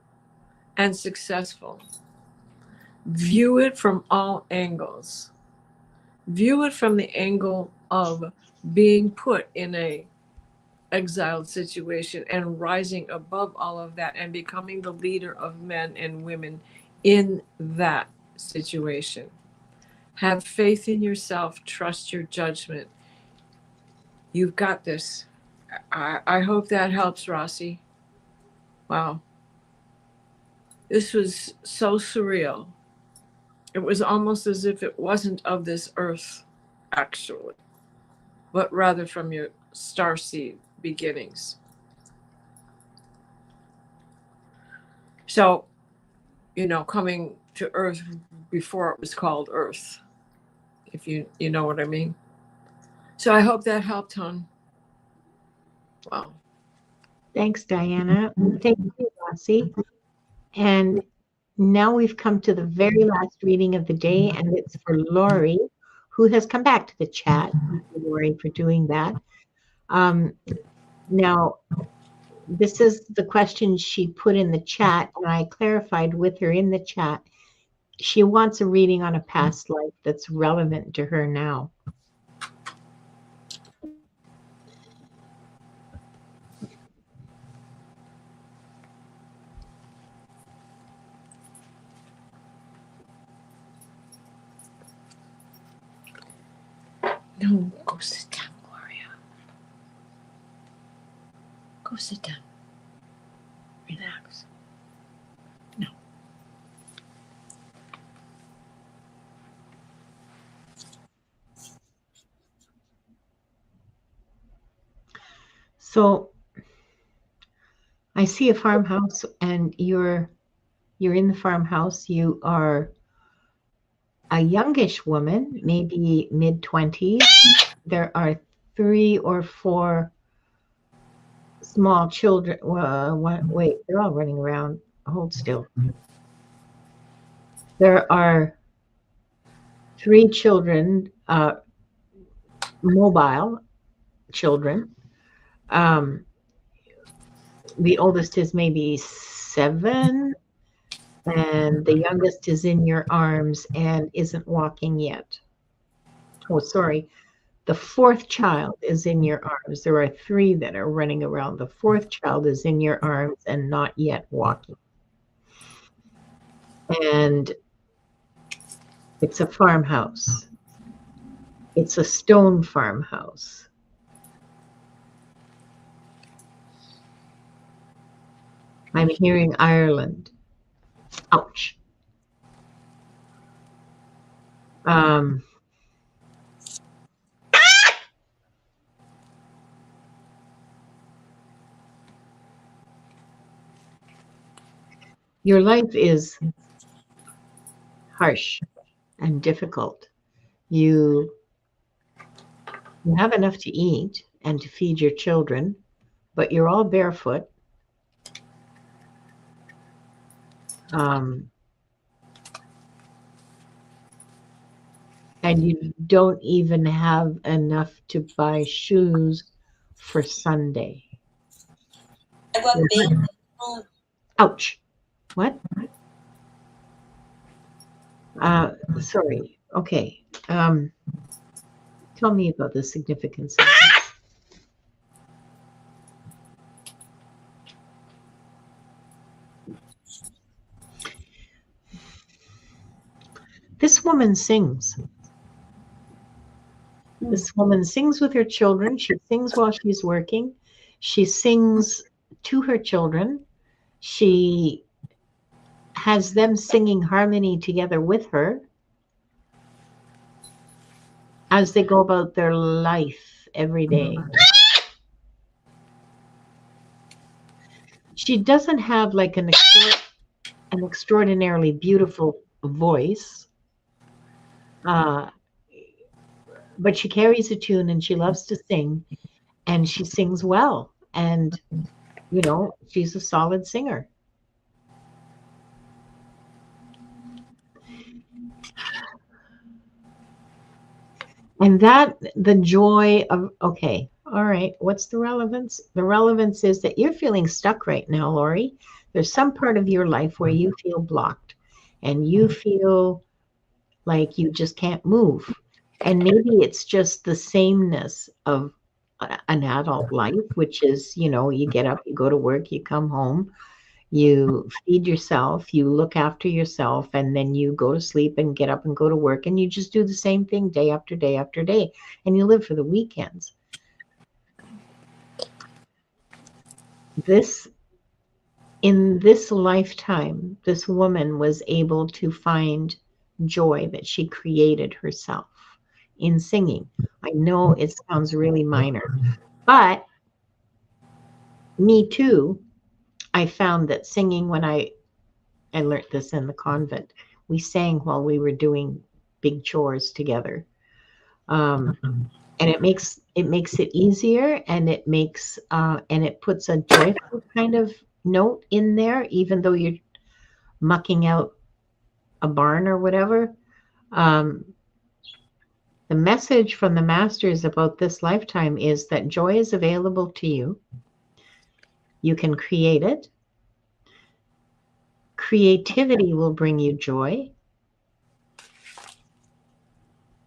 and successful. View it from all angles. View it from the angle of being put in a exiled situation and rising above all of that and becoming the leader of men and women in that situation. Have faith in yourself. Trust your judgment. You've got this. I hope that helps, Rossi. Wow. This was so surreal. It was almost as if it wasn't of this earth, actually, but rather from your starseed beginnings. So, coming to earth before it was called earth, if you know what I mean. So I hope that helped, hon. Wow.
Thanks, Diana. Thank you, Rossi. And now we've come to the very last reading of the day, and it's for Lori, who has come back to the chat. Thank you, Lori, for doing that. Now, this is the question she put in the chat, and I clarified with her in the chat. She wants a reading on a past life that's relevant to her now.
No, go sit down, Gloria. Go sit down. Relax. No.
So I see a farmhouse, and you're in the farmhouse. You are a youngish woman, maybe mid-20s. There are 3 or 4 small children. Wait, they're all running around. Hold still. There are 3 children, mobile children. The oldest is maybe 7, and the youngest is in your arms and isn't walking yet. Oh, sorry. The 4th child is in your arms. There are 3 that are running around. The 4th child is in your arms and not yet walking. And it's a farmhouse. It's a stone farmhouse. I'm hearing Ireland. Ouch. Your life is harsh and difficult. You have enough to eat and to feed your children, but you're all barefoot. Um, and you don't even have enough to buy shoes for Sunday. Ouch. What? Sorry. Okay. Tell me about the significance of this. This woman sings. This woman sings with her children. She sings while she's working. She sings to her children. She has them singing harmony together with her as they go about their life every day. She doesn't have like an extraordinarily beautiful voice, but she carries a tune and she loves to sing, and she sings well. And, you know, she's a solid singer. And that, the joy of, okay, all right, what's the relevance? The relevance is that you're feeling stuck right now, Lori. There's some part of your life where you feel blocked and you feel like you just can't move. And maybe it's just the sameness of an adult life, which is, you know, you get up, you go to work, you come home, you feed yourself, you look after yourself, and then you go to sleep and get up and go to work, and you just do the same thing day after day after day, and you live for the weekends. In this lifetime, this woman was able to find joy that she created herself in singing. I know it sounds really minor, but me too. I found that singing, when I learned this in the convent, we sang while we were doing big chores together. And it makes it easier, and it makes and it puts a joyful kind of note in there, even though you're mucking out a barn or whatever. The message from the masters about this lifetime is that joy is available to you. You can create it. Creativity will bring you joy.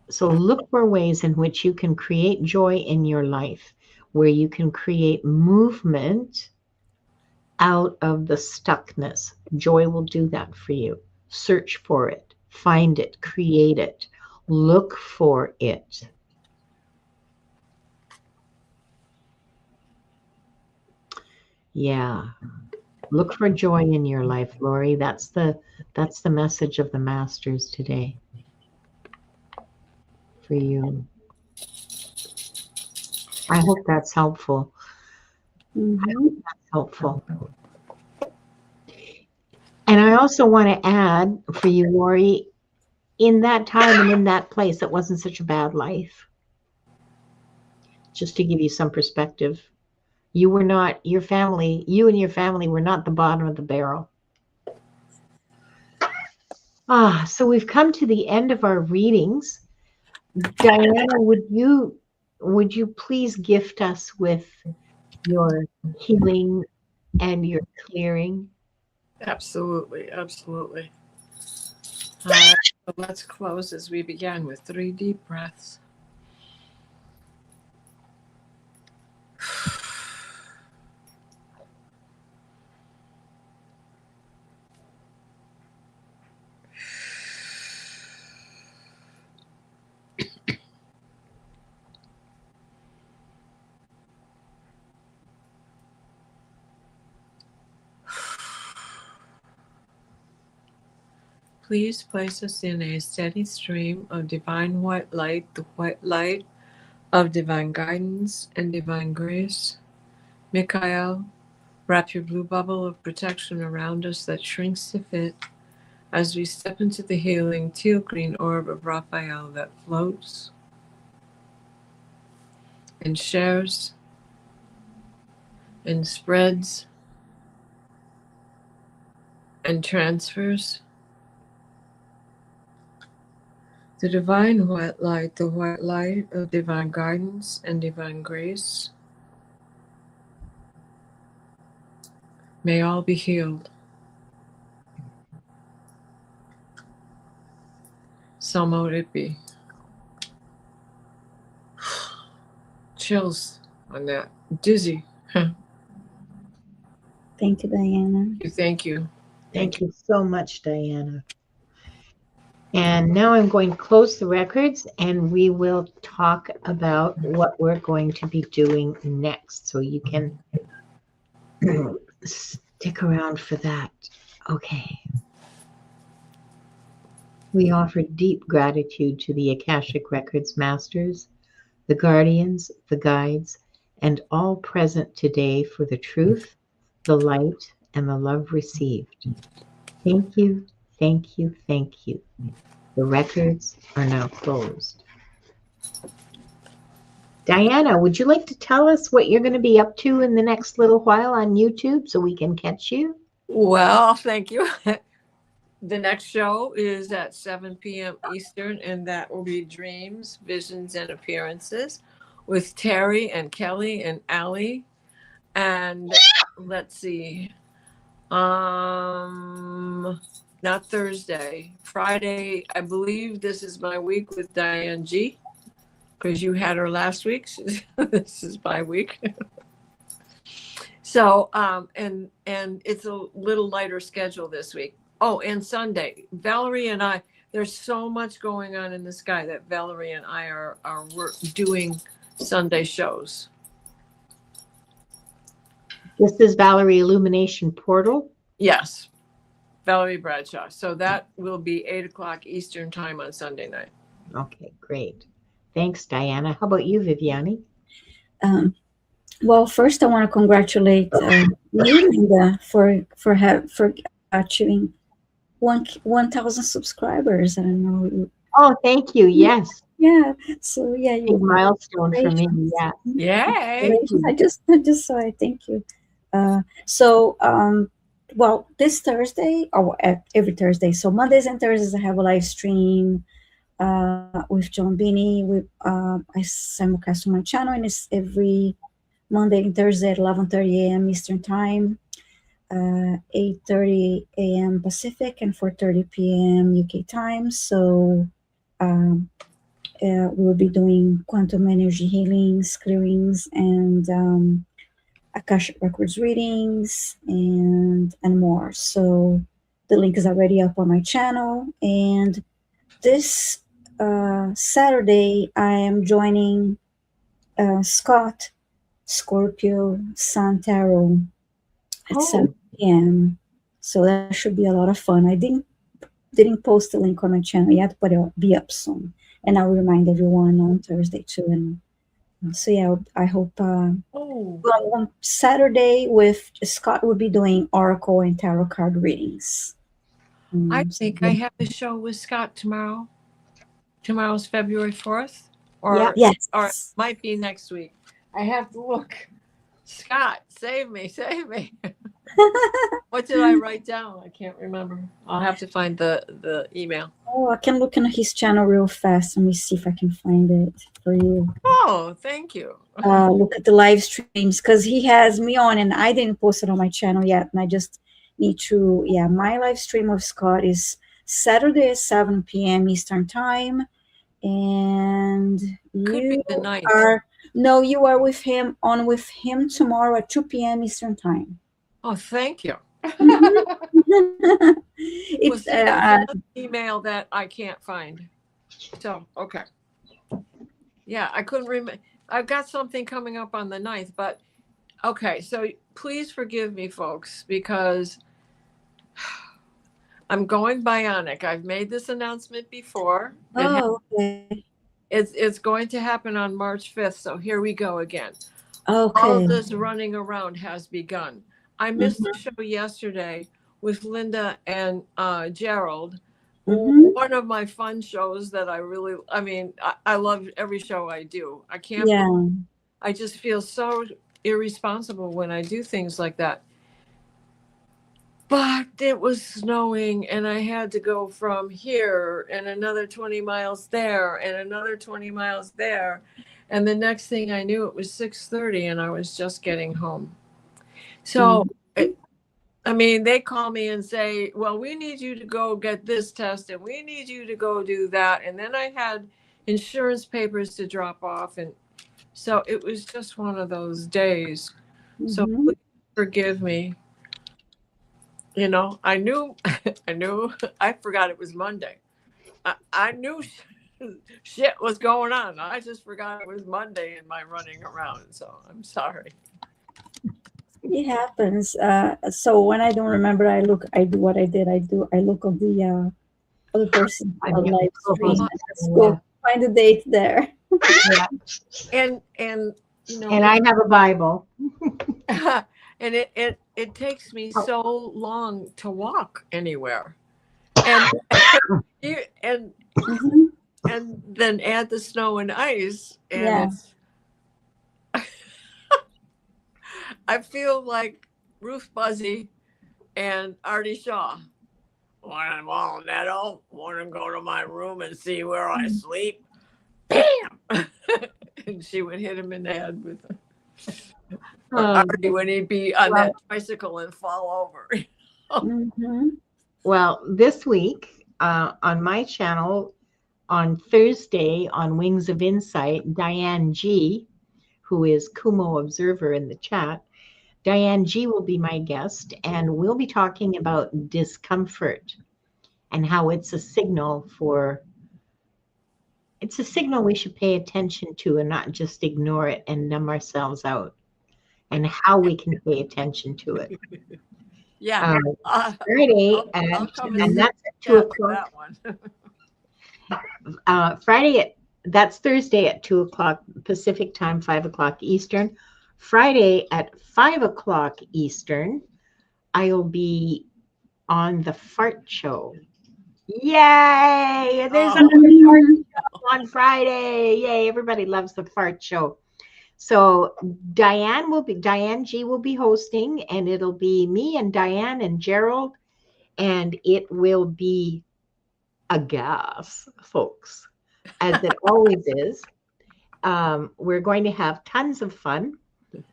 So look for ways in which you can create joy in your life, where you can create movement out of the stuckness. Joy will do that for you. Search for it, find it, create it, look for it. Yeah. Look for joy in your life, Lori. That's the message of the masters today for you. I hope that's helpful. I hope that's helpful. And I also want to add for you, Lori, in that time and in that place, it wasn't such a bad life. Just to give you some perspective. You and your family were not the bottom of the barrel. So we've come to the end of our readings. Diana, would you please gift us with your healing and your clearing?
Absolutely, absolutely. So let's close as we began with 3 deep breaths. Please place us in a steady stream of divine white light, the white light of divine guidance and divine grace. Mikhail, Wrap your blue bubble of protection around us that shrinks to fit as we step into the healing teal green orb of Raphael that floats and shares and spreads and transfers. The divine white light, the white light of divine guidance and divine grace, may all be healed. So mote it be. Chills on that. Dizzy.
Thank you, Diana.
Thank you.
Thank you so much, Diana. And now I'm going to close the records and we will talk about what we're going to be doing next. So you can stick around for that. Okay. We offer deep gratitude to the Akashic Records masters, the guardians, the guides, and all present today for the truth, the light, and the love received. Thank you, thank you, thank you. The records are now closed. Diana, would you like to tell us what you're going to be up to in the next little while on YouTube so we can catch you?
Well, thank you. The next show is at 7 p.m. Eastern, and that will be Dreams, Visions, and Appearances with Terry and Kelly and Allie. And let's see, not Thursday, Friday. I believe this is my week with Diane G, because you had her last week. This is my week. So, and it's a little lighter schedule this week. Oh, and Sunday, Valerie and I, there's so much going on in the sky that Valerie and I are doing Sunday shows.
This is Valerie Illumination Portal.
Yes, Valerie Bradshaw. So that will be 8 o'clock Eastern time on Sunday night.
Okay, great. Thanks, Diana. How about you, Viviani?
Well, first I want to congratulate you, Linda, for achieving 1,000 subscribers. I don't know.
Oh, thank you. Yes.
Yeah. So yeah,
Big milestone for me. Yeah.
Yay.
I just saw it. Thank you. Well, this Thursday, or every Thursday. So Mondays and Thursdays, I have a live stream with John Beanie. I simulcast on my channel, and it's every Monday and Thursday at 11:30 a.m. Eastern Time, 8:30 a.m. Pacific, and 4:30 p.m. UK time. So we'll be doing quantum energy healings, clearings, and Akashic Records readings, and more. So the link is already up on my channel. And this Saturday, I am joining Scott, Scorpio Sun Tarot at 7 p.m. So that should be a lot of fun. I didn't post the link on my channel yet, but it'll be up soon. And I'll remind everyone on Thursday too. And so yeah, I hope on Saturday with Scott will be doing Oracle and Tarot card readings.
I think I have a show with Scott tomorrow. Tomorrow's February 4th. Or it might be next week. I have to look. Scott, save me. What did I write down? I can't remember. I'll have to find the email.
Oh, I can look in his channel real fast. Let me see if I can find it for you.
Oh, thank you.
Look at the live streams, because he has me on and I didn't post it on my channel yet. And I just need to, my live stream with Scott is Saturday at 7 p.m. Eastern Time. And
Could be the night.
You are with him tomorrow at 2 p.m. Eastern Time.
Oh, thank you.
It's
an email that I can't find. So, okay. Yeah, I couldn't remember. I've got something coming up on the 9th, but okay. So please forgive me, folks, because I'm going bionic. I've made this announcement before.
Okay.
It's going to happen on March 5th. So here we go again.
Okay.
All this running around has begun. I missed the show yesterday with Linda and Gerald.
Mhm.
One of my fun shows that I mean, I love every show I do. I can't,
Yeah.
I just feel so irresponsible when I do things like that. But it was snowing and I had to go from here and another 20 miles there and another 20 miles there. And the next thing I knew, it was 6:30 and I was just getting home. So, I mean, they call me and say, well, we need you to go get this test and we need you to go do that. And then I had insurance papers to drop off. And so it was just one of those days. So please forgive me. You know, I knew, I forgot it was Monday. I knew shit was going on. I just forgot it was Monday in my running around. So I'm sorry.
It happens. So when I don't remember, I do what I did. I look at the other person live stream and just go find the date there.
Yeah.
And you know,
And I have a Bible.
and it takes me so long to walk anywhere. And and and then add the snow and ice, and I feel like Ruth Buzzy and Artie Shaw. Well, Netto, want to go to my room and see where I sleep? Bam! And she would hit him in the head with Artie when he'd be on that bicycle and fall over.
Well, this week on my channel, on Thursday on Wings of Insight, Diane G, who is Kumo Observer in the chat, Diane G will be my guest, and we'll be talking about discomfort and how it's a signal we should pay attention to and not just ignore it and numb ourselves out, and how we can pay attention to it.
Yeah.
Friday, and that's at 2 o'clock. That's Thursday at 2 o'clock Pacific time, 5 o'clock Eastern. Friday at 5 o'clock Eastern, I'll be on the Fart Show. Yay! There's another Fart Show on Friday. Yay! Everybody loves the Fart Show. So Diane G will be hosting, and it'll be me and Diane and Gerald, and it will be a gas, folks, as it always is. We're going to have tons of fun.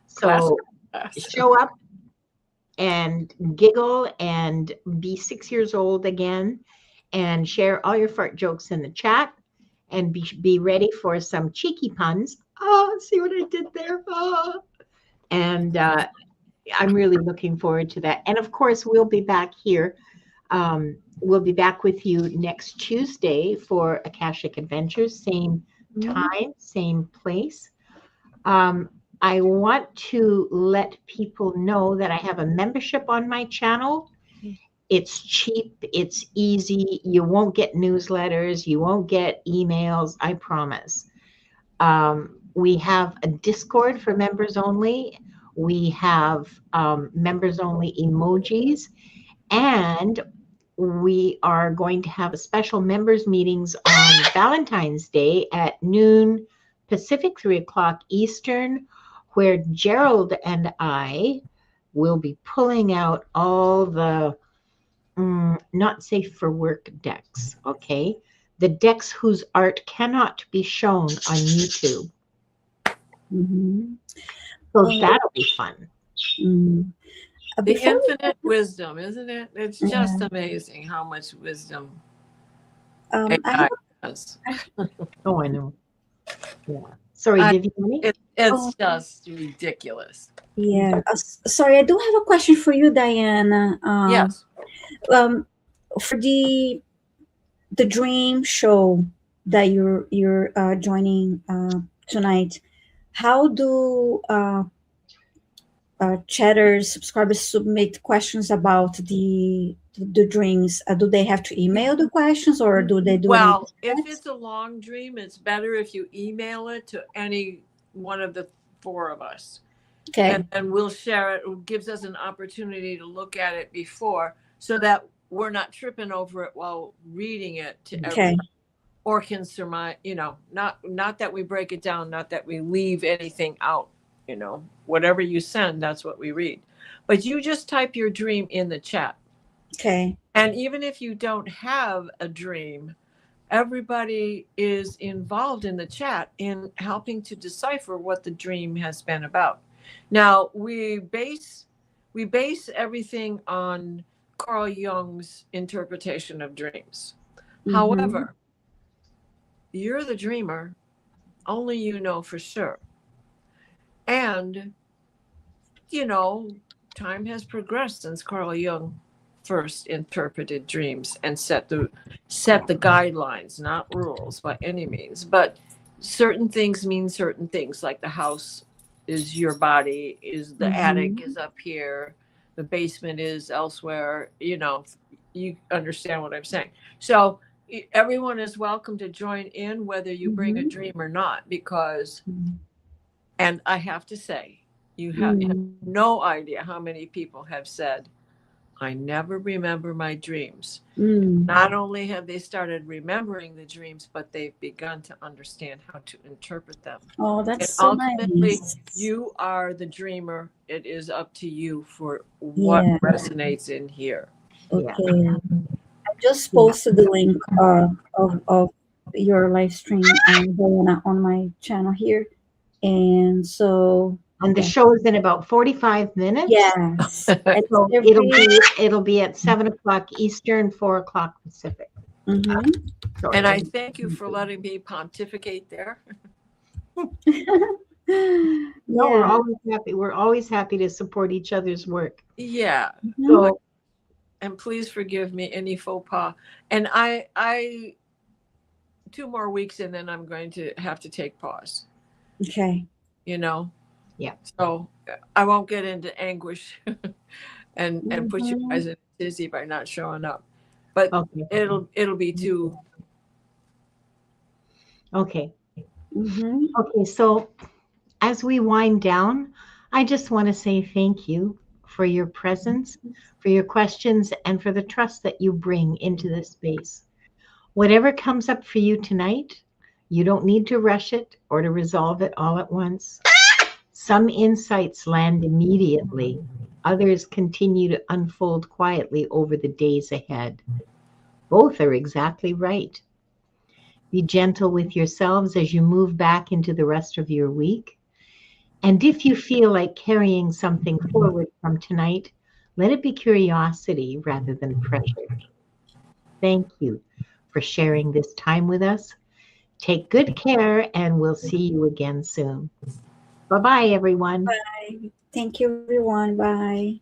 So show up and giggle and be 6 years old again, and share all your fart jokes in the chat, and be ready for some cheeky puns. Oh, see what I did there? Oh. And I'm really looking forward to that. And of course, we'll be back here. We'll be back with you next Tuesday for Akashic Adventures, same time, same place. I want to let people know that I have a membership on my channel. It's cheap, it's easy. You won't get newsletters, you won't get emails, I promise. We have a Discord for members only. We have members only emojis, and we are going to have a special members meetings on Valentine's Day at noon Pacific, 3 o'clock Eastern, where Gerald and I will be pulling out all the not safe for work decks, okay? The decks whose art cannot be shown on YouTube. So that'll be fun.
The infinite wisdom, isn't it? It's just amazing how much wisdom AI has.
Oh, I know. Yeah. Sorry, did you want me?
It's just ridiculous.
Yeah. Sorry, I do have a question for you, Diana.
Yes.
For the dream show that you're joining tonight, how do chatters, subscribers submit questions about the dreams? Do they have to email the questions, or do they do
well, if it's a long dream, it's better if you email it to any one of the four of us.
Okay.
and we'll share it. It gives us an opportunity to look at it before, so that we're not tripping over it while reading it to
Okay.
everybody, or can surmise, not that we break it down, not that we leave anything out. Whatever you send, that's what we read. But you just type your dream in the chat.
Okay.
And even if you don't have a dream, everybody is involved in the chat in helping to decipher what the dream has been about. Now, we base everything on Carl Jung's interpretation of dreams.
Mhm.
However, you're the dreamer, only you know for sure. And, time has progressed since Carl Jung first interpreted dreams and set the guidelines, not rules by any means, but certain things mean certain things, like the house is your body, is the attic is up here, the basement is elsewhere. You understand what I'm saying. So everyone is welcome to join in, whether you bring a dream or not, because, and I have to say, you have no idea how many people have said, I never remember my dreams. Not only have they started remembering the dreams, but they've begun to understand how to interpret them.
Oh, that's
And
so
ultimately,
nice.
you are the dreamer. It is up to you for what resonates in here.
Okay. I just posted the link of your live stream, Diana, on my channel here. And so,
And the show is in about 45 minutes.
yes.
So it'll be at 7:00 Eastern, 4:00 Pacific.
Mm-hmm.
And I thank you for letting me pontificate there.
No, we're always happy. We're always happy to support each other's work.
Yeah.
So,
and please forgive me any faux pas. And I 2 more weeks and then I'm going to have to take pause.
Okay.
Yeah.
So I won't get into anguish and put you guys in a tizzy by not showing up. But it'll be too.
Okay. Okay, so as we wind down, I just want to say thank you for your presence, for your questions, and for the trust that you bring into this space. Whatever comes up for you tonight, you don't need to rush it or to resolve it all at once. Some insights land immediately. Others continue to unfold quietly over the days ahead. Both are exactly right. Be gentle with yourselves as you move back into the rest of your week. And if you feel like carrying something forward from tonight, let it be curiosity rather than pressure. Thank you for sharing this time with us. Take good care, and we'll see you again soon. Bye-bye, everyone.
Bye. Thank you, everyone. Bye.